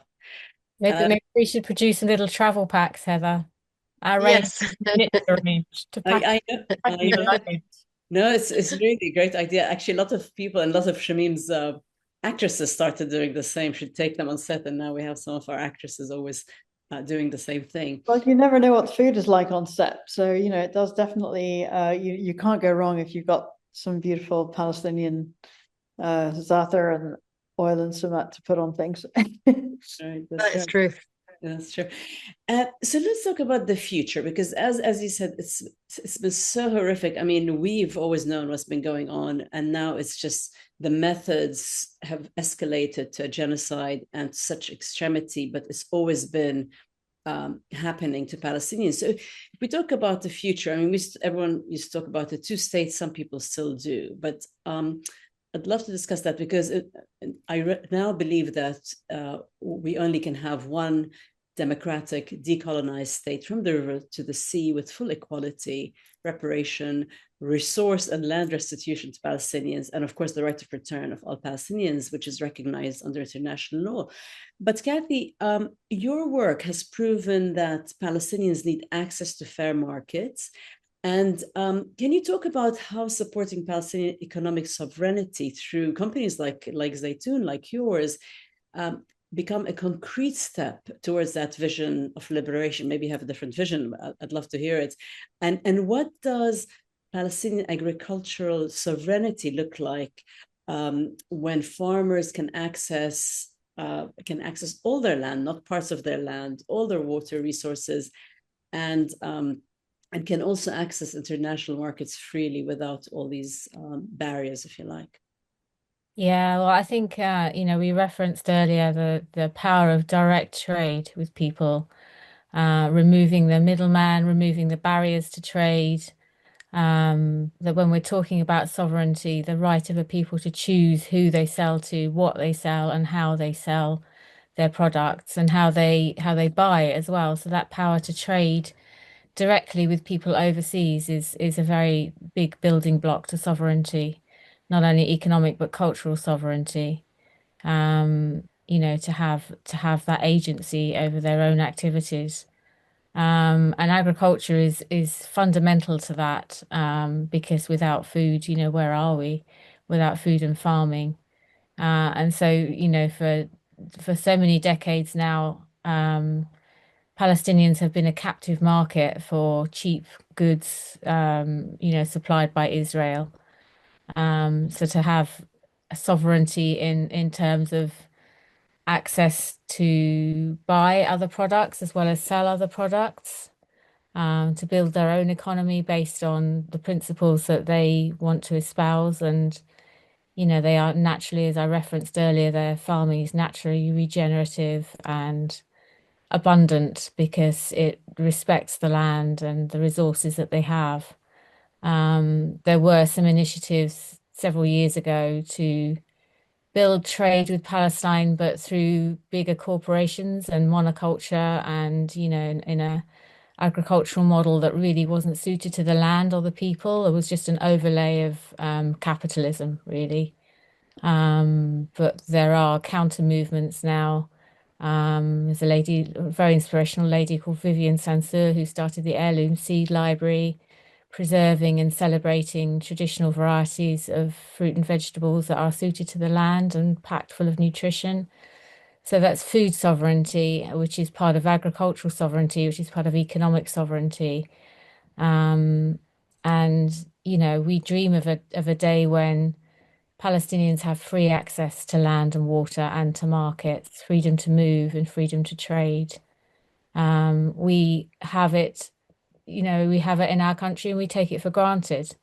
Maybe we should produce a little travel packs, Heather. Our range to pack. I know. No, it's really a great idea. Actually, a lot of people and a lot of Shamim's actresses started doing the same. Should take them on set, and now we have some of our actresses always doing the same thing. Well, you never know what food is like on set, so it does definitely. You can't go wrong if you've got some beautiful Palestinian za'atar and oil and sumat to put on things. Right, that's true. That's true. So let's talk about the future, because as you said, it's been so horrific. I mean, we've always known what's been going on, and now it's just the methods have escalated to a genocide and such extremity, but it's always been happening to Palestinians. So if we talk about the future, I mean, everyone used to talk about the two states, some people still do, but I'd love to discuss that, because I now believe that we only can have one democratic, decolonized state from the river to the sea with full equality, reparation, resource and land restitution to Palestinians, and of course the right of return of all Palestinians, which is recognized under international law. But Kathy, your work has proven that Palestinians need access to fair markets. And can you talk about how supporting Palestinian economic sovereignty through companies like Zaytoun, like yours, become a concrete step towards that vision of liberation? Maybe you have a different vision. I'd love to hear it. And what does Palestinian agricultural sovereignty look like when farmers can access all their land, not parts of their land, all their water resources, and can also access international markets freely without all these barriers, if you like? Yeah, well, I think we referenced earlier the power of direct trade with people, removing the middleman, removing the barriers to trade. That when we're talking about sovereignty, the right of a people to choose who they sell to, what they sell, and how they sell their products, and how they buy it as well. So that power to trade directly with people overseas is a very big building block to sovereignty, not only economic but cultural sovereignty. To have that agency over their own activities. And agriculture is fundamental to that, because without food, where are we? Without food and farming. And so, for so many decades now, Palestinians have been a captive market for cheap goods, supplied by Israel. So to have a sovereignty in terms of access to buy other products as well as sell other products, to build their own economy based on the principles that they want to espouse. And, they are naturally, as I referenced earlier, their farming is naturally regenerative and abundant because it respects the land and the resources that they have. There were some initiatives several years ago to build trade with Palestine, but through bigger corporations and monoculture, and in a agricultural model that really wasn't suited to the land or the people. It was just an overlay of capitalism, really. But there are counter movements now. There's a very inspirational lady called Vivian Sansur, who started the Heirloom Seed Library, preserving and celebrating traditional varieties of fruit and vegetables that are suited to the land and packed full of nutrition. So that's food sovereignty, which is part of agricultural sovereignty, which is part of economic sovereignty. And we dream of a day when Palestinians have free access to land and water and to markets, freedom to move and freedom to trade. We have it, we have it in our country and we take it for granted.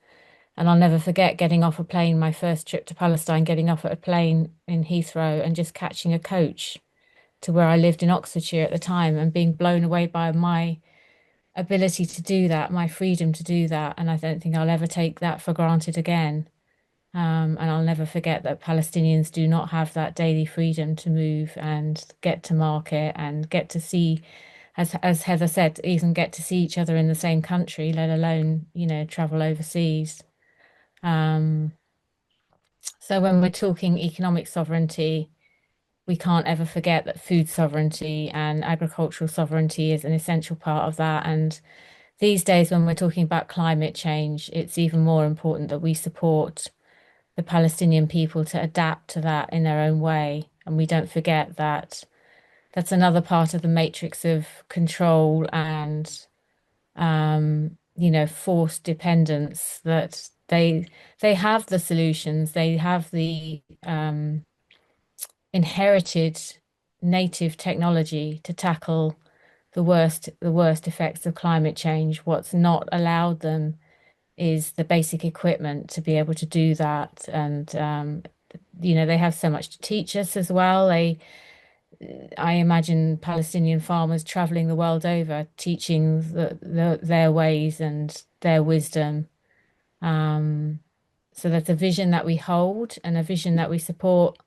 And I'll never forget getting off a plane, my first trip to Palestine, getting off at a plane in Heathrow and just catching a coach to where I lived in Oxfordshire at the time, and being blown away by my ability to do that, my freedom to do that. And I don't think I'll ever take that for granted again. And I'll never forget that Palestinians do not have that daily freedom to move and get to market and get to see, as Heather said, even get to see each other in the same country, let alone, travel overseas. So when we're talking economic sovereignty, we can't ever forget that food sovereignty and agricultural sovereignty is an essential part of that. And these days, when we're talking about climate change, it's even more important that we support the Palestinian people to adapt to that in their own way. And we don't forget that that's another part of the matrix of control and, forced dependence, that they have the solutions, they have the inherited native technology to tackle the worst effects of climate change. What's not allowed them is the basic equipment to be able to do that. And they have so much to teach us as well. I imagine Palestinian farmers traveling the world over, teaching their ways and their wisdom. So that's a vision that we hold and a vision that we support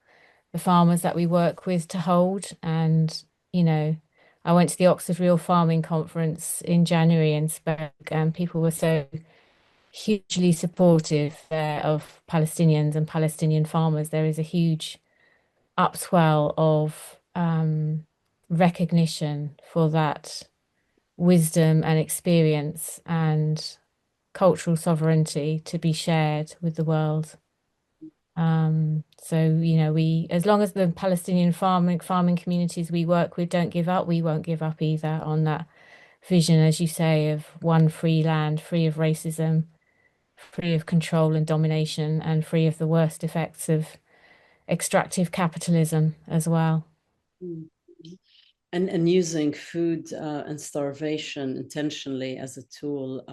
the farmers that we work with to hold. And, I went to the Oxford Real Farming Conference in January and spoke, and people were so hugely supportive of Palestinians and Palestinian farmers. There is a huge upswell of recognition for that wisdom and experience and cultural sovereignty to be shared with the world. So, you know, as long as the Palestinian farming communities we work with don't give up, we won't give up either on that vision, as you say, of one free land, free of racism, free of control and domination, and free of the worst effects of extractive capitalism as well. And using food and starvation intentionally as a tool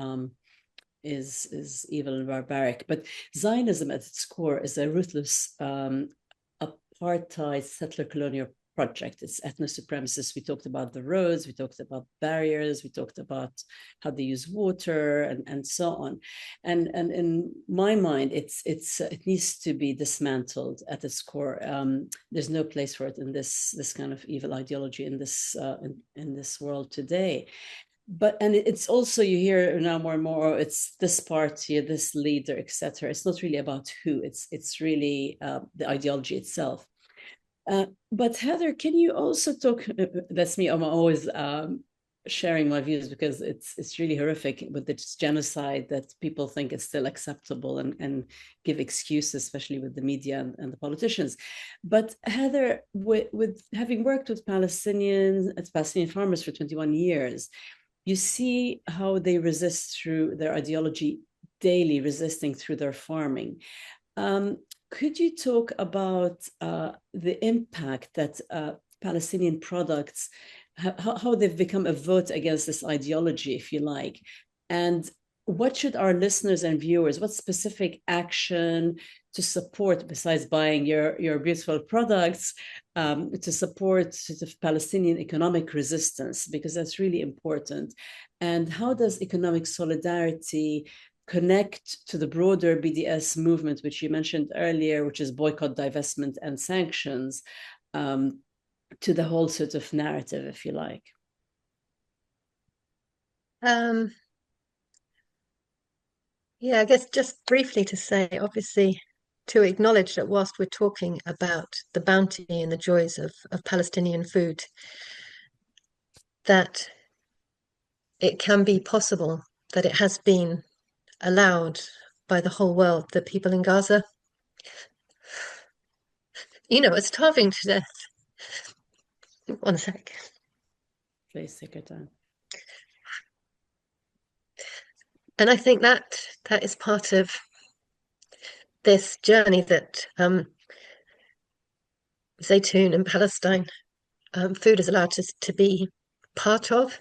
is evil and barbaric. But Zionism at its core is a ruthless apartheid settler colonial project. It's ethno-supremacist. We talked about the roads, we talked about barriers, we talked about how they use water and so on. And in my mind, it needs to be dismantled at its core. There's no place for it in this kind of evil ideology in this world today. And it's also, you hear now more and more, it's this party, this leader, etc. It's not really about who, it's really the ideology itself. But Heather, can you also talk, that's me, I'm always sharing my views because it's really horrific with this genocide that people think it's still acceptable and give excuses, especially with the media and the politicians. But Heather, with having worked with Palestinian farmers for 21 years, you see how they resist through their ideology, daily resisting through their farming. Could you talk about the impact that Palestinian products, how they've become a vote against this ideology, if you like? And what should our listeners and viewers, what specific action to support, besides buying your beautiful products, to support sort of Palestinian economic resistance, because that's really important. And how does economic solidarity connect to the broader BDS movement, which you mentioned earlier, which is boycott, divestment, and sanctions, to the whole sort of narrative, if you like? Yeah, I guess just briefly to say, obviously, to acknowledge that whilst we're talking about the bounty and the joys of Palestinian food, that it can be possible that it has been allowed by the whole world that people in Gaza, are starving to death. One sec. Please take your time. And I think that is part of this journey that Zaytoun and Palestine food is allowed to be part of,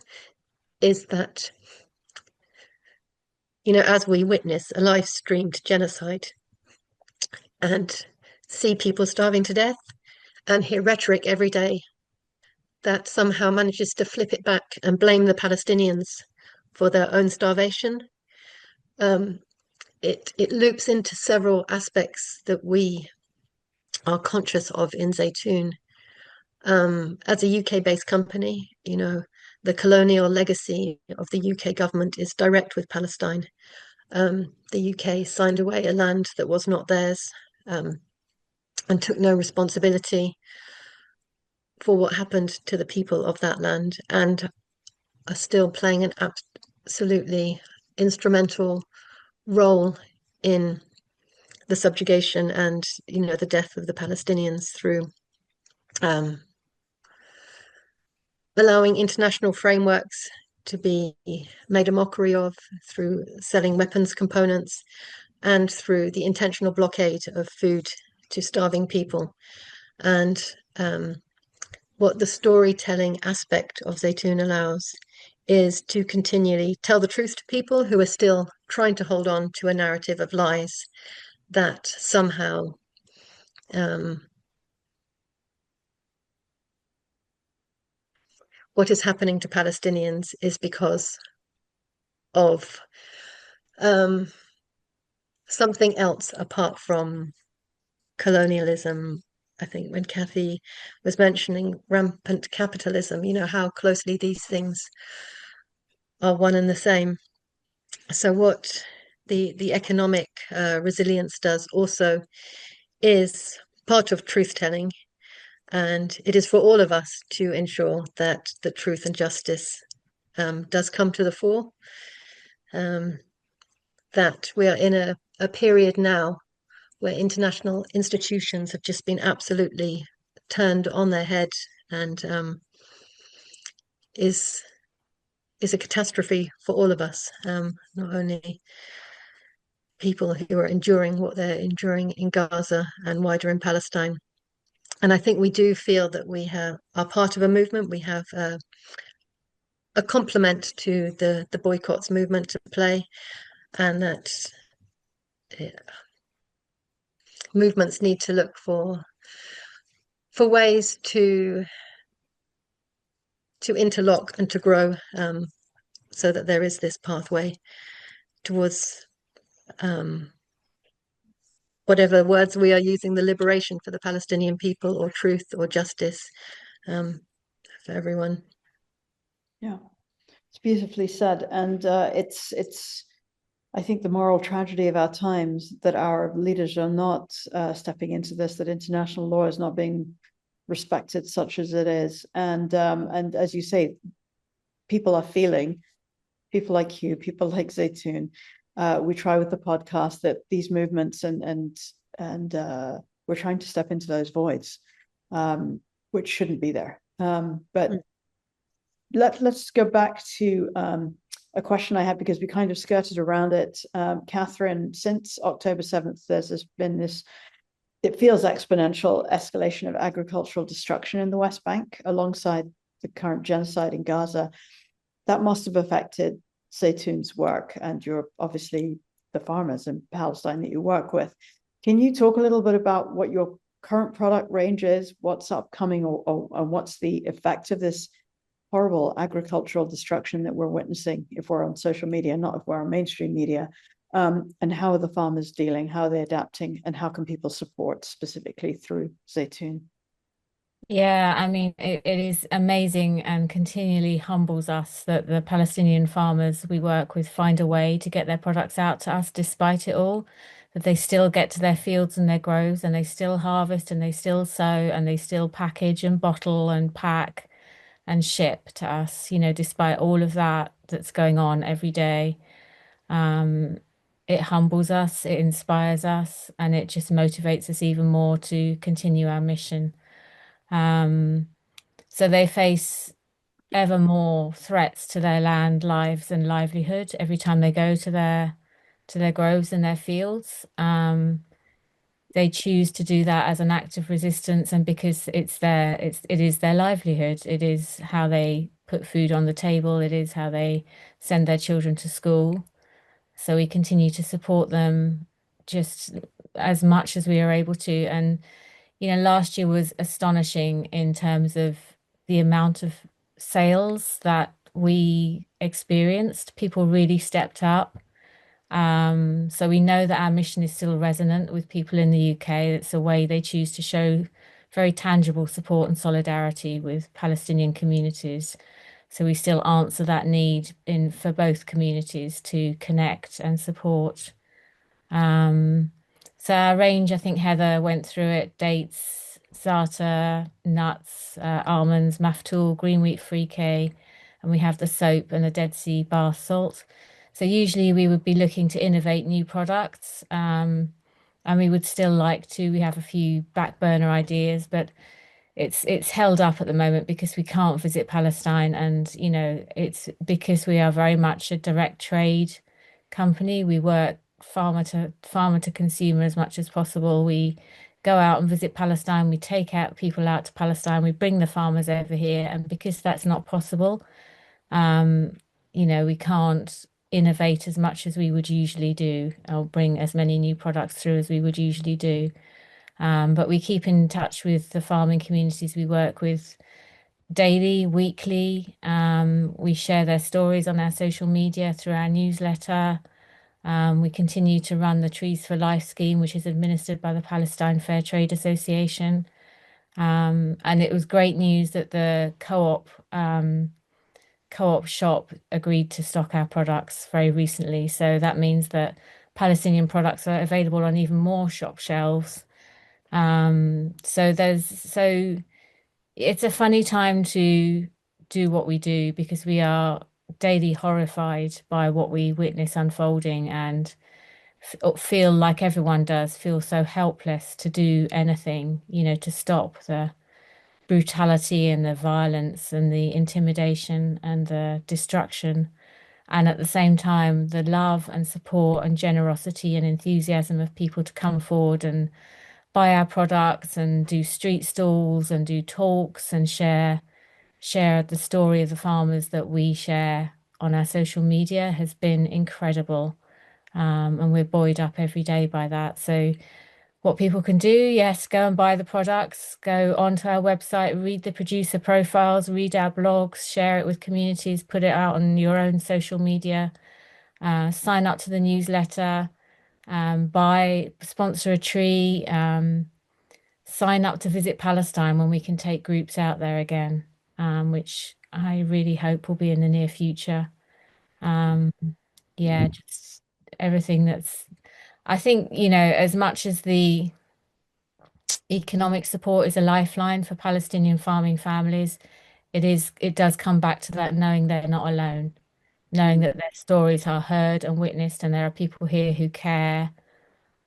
is that, as we witness a live streamed genocide and see people starving to death and hear rhetoric every day that somehow manages to flip it back and blame the Palestinians for their own starvation, it loops into several aspects that we are conscious of in Zaytoun. As a UK-based company, the colonial legacy of the UK government is direct with Palestine. The UK signed away a land that was not theirs, and took no responsibility for what happened to the people of that land, and are still playing an absolutely instrumental role in the subjugation and the death of the Palestinians through allowing international frameworks to be made a mockery of, through selling weapons components, and through the intentional blockade of food to starving people. And what the storytelling aspect of Zaytoun allows is to continually tell the truth to people who are still trying to hold on to a narrative of lies that somehow what is happening to Palestinians is because of something else apart from colonialism I think when Kathy was mentioning rampant capitalism, how closely these things are one and the same. So what the economic resilience does also is part of truth telling, and it is for all of us to ensure that the truth and justice does come to the fore. That we are in a period now where international institutions have just been absolutely turned on their head, and is a catastrophe for all of us, not only people who are enduring what they're enduring in Gaza and wider in Palestine. And I think we do feel that we are part of a movement. We have a complement to the boycotts movement to play, and that movements need to look for ways to interlock and to grow, so that there is this pathway towards whatever words we are using, the liberation for the Palestinian people, or truth, or justice, for everyone. Yeah, it's beautifully said. And it's I think the moral tragedy of our times that our leaders are not stepping into this, that international law is not being respected such as it is. And as you say, people are feeling, people like you, people like Zaytoun, we try with the podcast that these movements and we're trying to step into those voids, which shouldn't be there. But let's go back to a question I had, because we kind of skirted around it. Catherine, since October 7th, there's been this, it feels exponential escalation of agricultural destruction in the West Bank alongside the current genocide in Gaza. That must have affected Zaytoun's work, and you're obviously the farmers in Palestine that you work with. Can you talk a little bit about what your current product range is, what's upcoming, or what's the effect of this horrible agricultural destruction that we're witnessing if we're on social media, not if we're on mainstream media, and how are the farmers dealing, how are they adapting, and how can people support specifically through Zaytoun? Yeah, I mean, it is amazing and continually humbles us that the Palestinian farmers we work with find a way to get their products out to us despite it all, that they still get to their fields and their groves, and they still harvest, and they still sow, and they still package and bottle and pack and ship to us, despite all of that that's going on every day. It humbles us, it inspires us, and it just motivates us even more to continue our mission. So they face ever more threats to their land, lives, and livelihood every time they go to their groves and their fields. They choose to do that as an act of resistance, and because it is their livelihood. It is how they put food on the table. It is how they send their children to school. So we continue to support them just as much as we are able to. And last year was astonishing in terms of the amount of sales that we experienced. People really stepped up. So we know that our mission is still resonant with people in the UK. It's a way they choose to show very tangible support and solidarity with Palestinian communities. So we still answer that need for both communities to connect and support. So our range, I think Heather went through it: dates, za'atar, nuts, almonds, maftoul, green wheat frike, and we have the soap and the Dead Sea bath salt. So usually we would be looking to innovate new products, and we would still like to. We have a few back burner ideas, but it's held up at the moment because we can't visit Palestine, and it's because we are very much a direct trade company. We work farmer to consumer as much as possible. We go out and visit Palestine. We take out people out to Palestine. We bring the farmers over here, and because that's not possible, we can't innovate as much as we would usually do, or bring as many new products through as we would usually do. But we keep in touch with the farming communities we work with daily, weekly. We share their stories on our social media, through our newsletter. We continue to run the Trees for Life scheme, which is administered by the Palestine Fairtrade Association. And it was great news that the co-op shop agreed to stock our products very recently. So that means that Palestinian products are available on even more shop shelves. So it's a funny time to do what we do because we are daily horrified by what we witness unfolding and feel like everyone does, feel so helpless to do anything, to stop the brutality and the violence and the intimidation and the destruction. And at the same time, the love and support and generosity and enthusiasm of people to come forward and buy our products and do street stalls and do talks and share the story of the farmers that we share on our social media has been incredible. And we're buoyed up every day by that. So what people can do, yes, go and buy the products, go onto our website, read the producer profiles, read our blogs, share it with communities, put it out on your own social media, sign up to the newsletter, sponsor a tree, sign up to visit Palestine when we can take groups out there again, which I really hope will be in the near future. Yeah, just everything I think, as much as the economic support is a lifeline for Palestinian farming families, it does come back to that knowing they're not alone, knowing that their stories are heard and witnessed, and there are people here who care.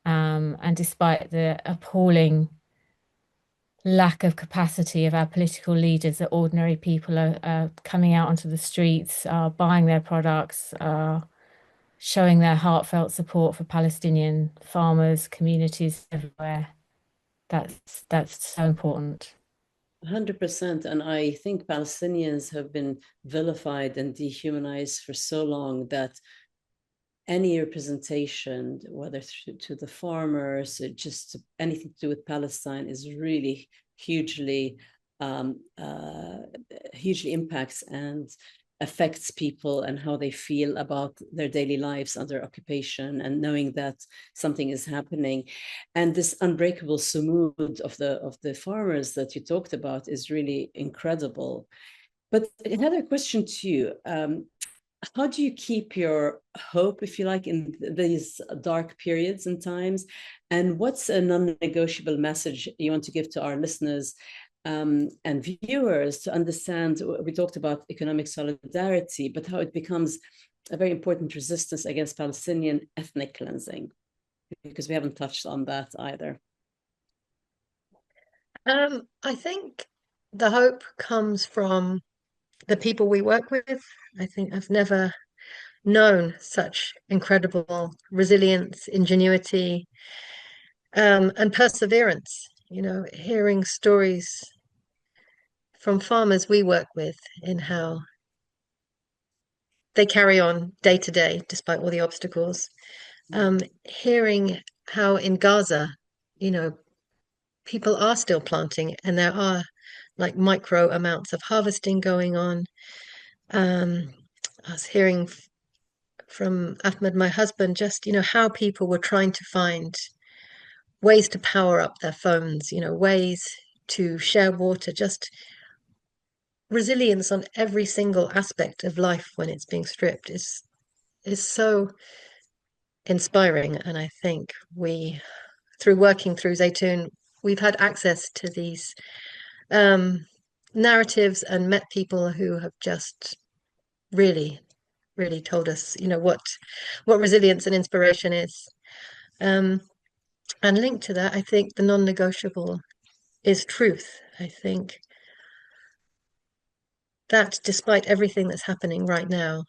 And despite the appalling lack of capacity of our political leaders, that ordinary people are coming out onto the streets, are buying their products, are showing their heartfelt support for Palestinian farmers, communities everywhere. That's so important. 100%. And I think Palestinians have been vilified and dehumanized for so long that any representation, whether to the farmers or just anything to do with Palestine, is really hugely impacts and affects people and how they feel about their daily lives under occupation, and knowing that something is happening. And this unbreakable sumud of the farmers that you talked about is really incredible. But another question to you, how do you keep your hope, if you like, in these dark periods and times? And what's a non-negotiable message you want to give to our listeners and viewers to understand? We talked about economic solidarity, but how it becomes a very important resistance against Palestinian ethnic cleansing, because we haven't touched on that either. I think the hope comes from the people we work with. I think I've never known such incredible resilience, ingenuity, and perseverance. Hearing stories from farmers we work with in how they carry on day to day despite all the obstacles. Hearing how in Gaza, people are still planting and there are like micro amounts of harvesting going on. I was hearing from Ahmed, my husband, just, how people were trying to find ways to power up their phones, ways to share water, just resilience on every single aspect of life when it's being stripped is so inspiring. And I think through working through Zaytoun, we've had access to these narratives and met people who have just really, really told us, what resilience and inspiration is. And linked to that, I think the non-negotiable is truth. I think that despite everything that's happening right now,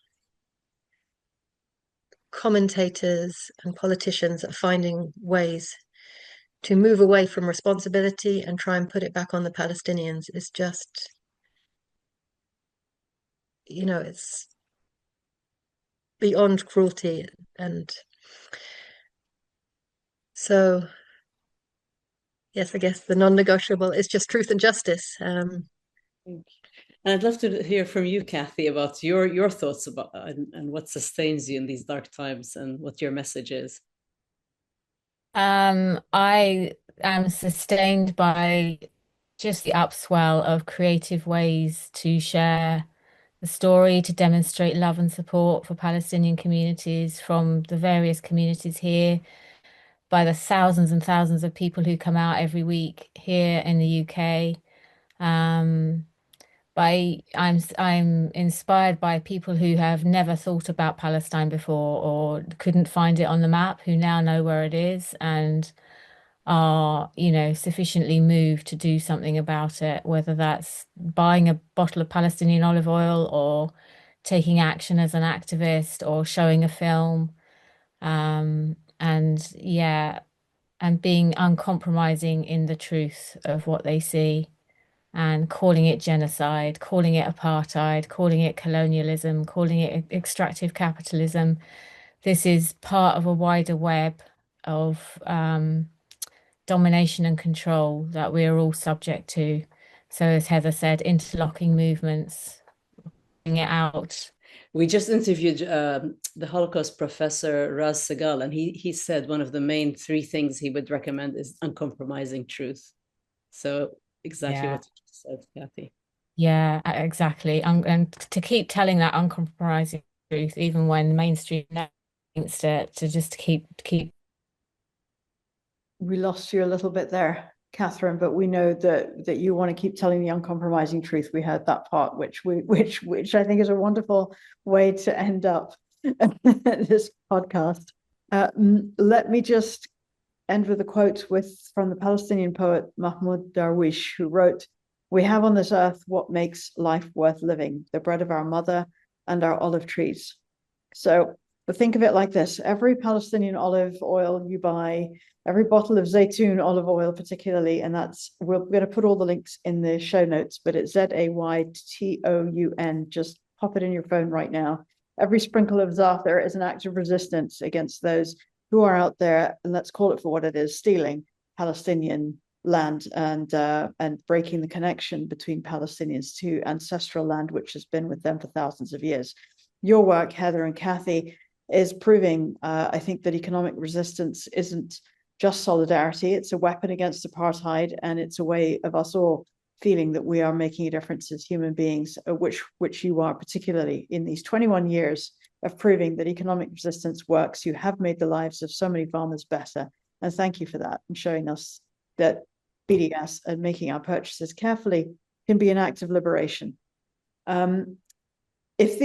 commentators and politicians are finding ways to move away from responsibility and try and put it back on the Palestinians is just, it's beyond cruelty. And so, yes, I guess the non-negotiable is just truth and justice. And I'd love to hear from you, Kathy, about your thoughts about and what sustains you in these dark times and what your message is. I am sustained by just the upswell of creative ways to share the story, to demonstrate love and support for Palestinian communities from the various communities here, by the thousands and thousands of people who come out every week here in the UK. I'm inspired by people who have never thought about Palestine before or couldn't find it on the map, who now know where it is and are, sufficiently moved to do something about it, whether that's buying a bottle of Palestinian olive oil or taking action as an activist or showing a film. And being uncompromising in the truth of what they see and calling it genocide, calling it apartheid, calling it colonialism, calling it extractive capitalism. This is part of a wider web of domination and control that we are all subject to. So, as Heather said, interlocking movements, bring it out. We just interviewed the Holocaust professor Raz Segal, and he said one of the main three things he would recommend is uncompromising truth. So exactly what you just said, Kathy. Yeah, exactly. And to keep telling that uncompromising truth, even when mainstream against it, to just keep. We lost you a little bit there, Catherine, but we know that you want to keep telling the uncompromising truth. We heard that part, which I think is a wonderful way to end up this podcast. Let me just end with a quote from the Palestinian poet Mahmoud Darwish, who wrote, "We have on this earth what makes life worth living, the bread of our mother and our olive trees." So think of it like this: every Palestinian olive oil you buy, every bottle of Zaytoun olive oil particularly, and we're going to put all the links in the show notes, but it's Zaytoun. Just pop it in your phone right now. Every sprinkle of za'atar is an act of resistance against those who are out there, and let's call it for what it is, stealing Palestinian land and breaking the connection between Palestinians to ancestral land, which has been with them for thousands of years. Your work, Heather and Kathy, is proving, I think, that economic resistance isn't just solidarity. It's a weapon against apartheid, and it's a way of us all feeling that we are making a difference as human beings, which you are, particularly in these 21 years of proving that economic resistance works. You have made the lives of so many farmers better, and thank you for that, and showing us that feeding us and making our purchases carefully can be an act of liberation. If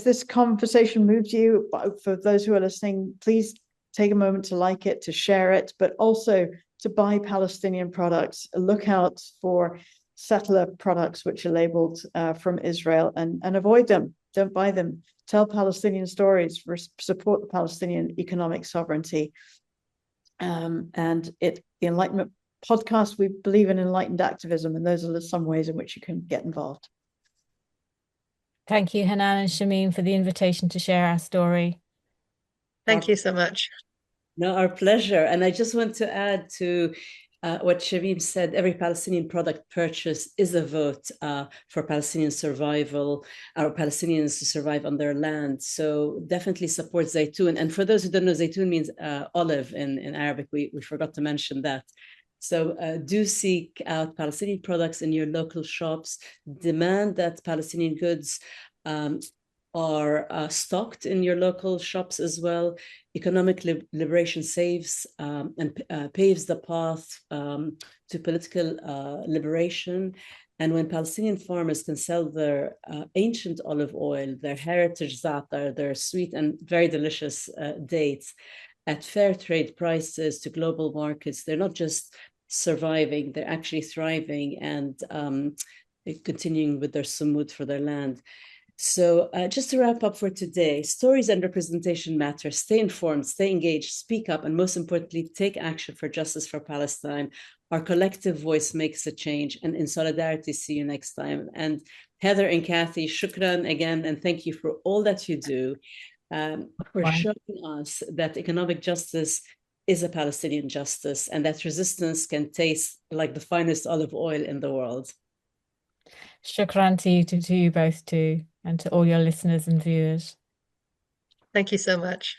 this conversation moved you, for those who are listening, please take a moment to like it, to share it, but also to buy Palestinian products. Look out for settler products which are labeled from Israel, and avoid them. Don't buy them. Tell Palestinian stories. Support the Palestinian economic sovereignty. And the Enlightenment Podcast, we believe in enlightened activism, and those are some ways in which you can get involved. Thank you, Hanan and Shamim, for the invitation to share our story. Thank you so much. No, our pleasure. And I just want to add to what Shamim said, every Palestinian product purchase is a vote for Palestinian survival, or Palestinians to survive on their land. So definitely support Zaytoun. And for those who don't know, Zaytoun means olive in Arabic. We forgot to mention that. So do seek out Palestinian products in your local shops. Demand that Palestinian goods are stocked in your local shops as well. Economic liberation saves and paves the path to political liberation. And when Palestinian farmers can sell their ancient olive oil, their heritage za'atar, their sweet and very delicious dates at fair trade prices to global markets, they're not just surviving, they're actually thriving and continuing with their sumud for their land. So just to wrap up for today, stories and representation matter. Stay informed, stay engaged, speak up, and most importantly, take action for justice for Palestine. Our collective voice makes a change, and in solidarity, see you next time. And Heather and Kathy, shukran again, and thank you for all that you do, for showing us that economic justice is a Palestinian justice, and that resistance can taste like the finest olive oil in the world. Shukran to you both too, and to all your listeners and viewers. Thank you so much.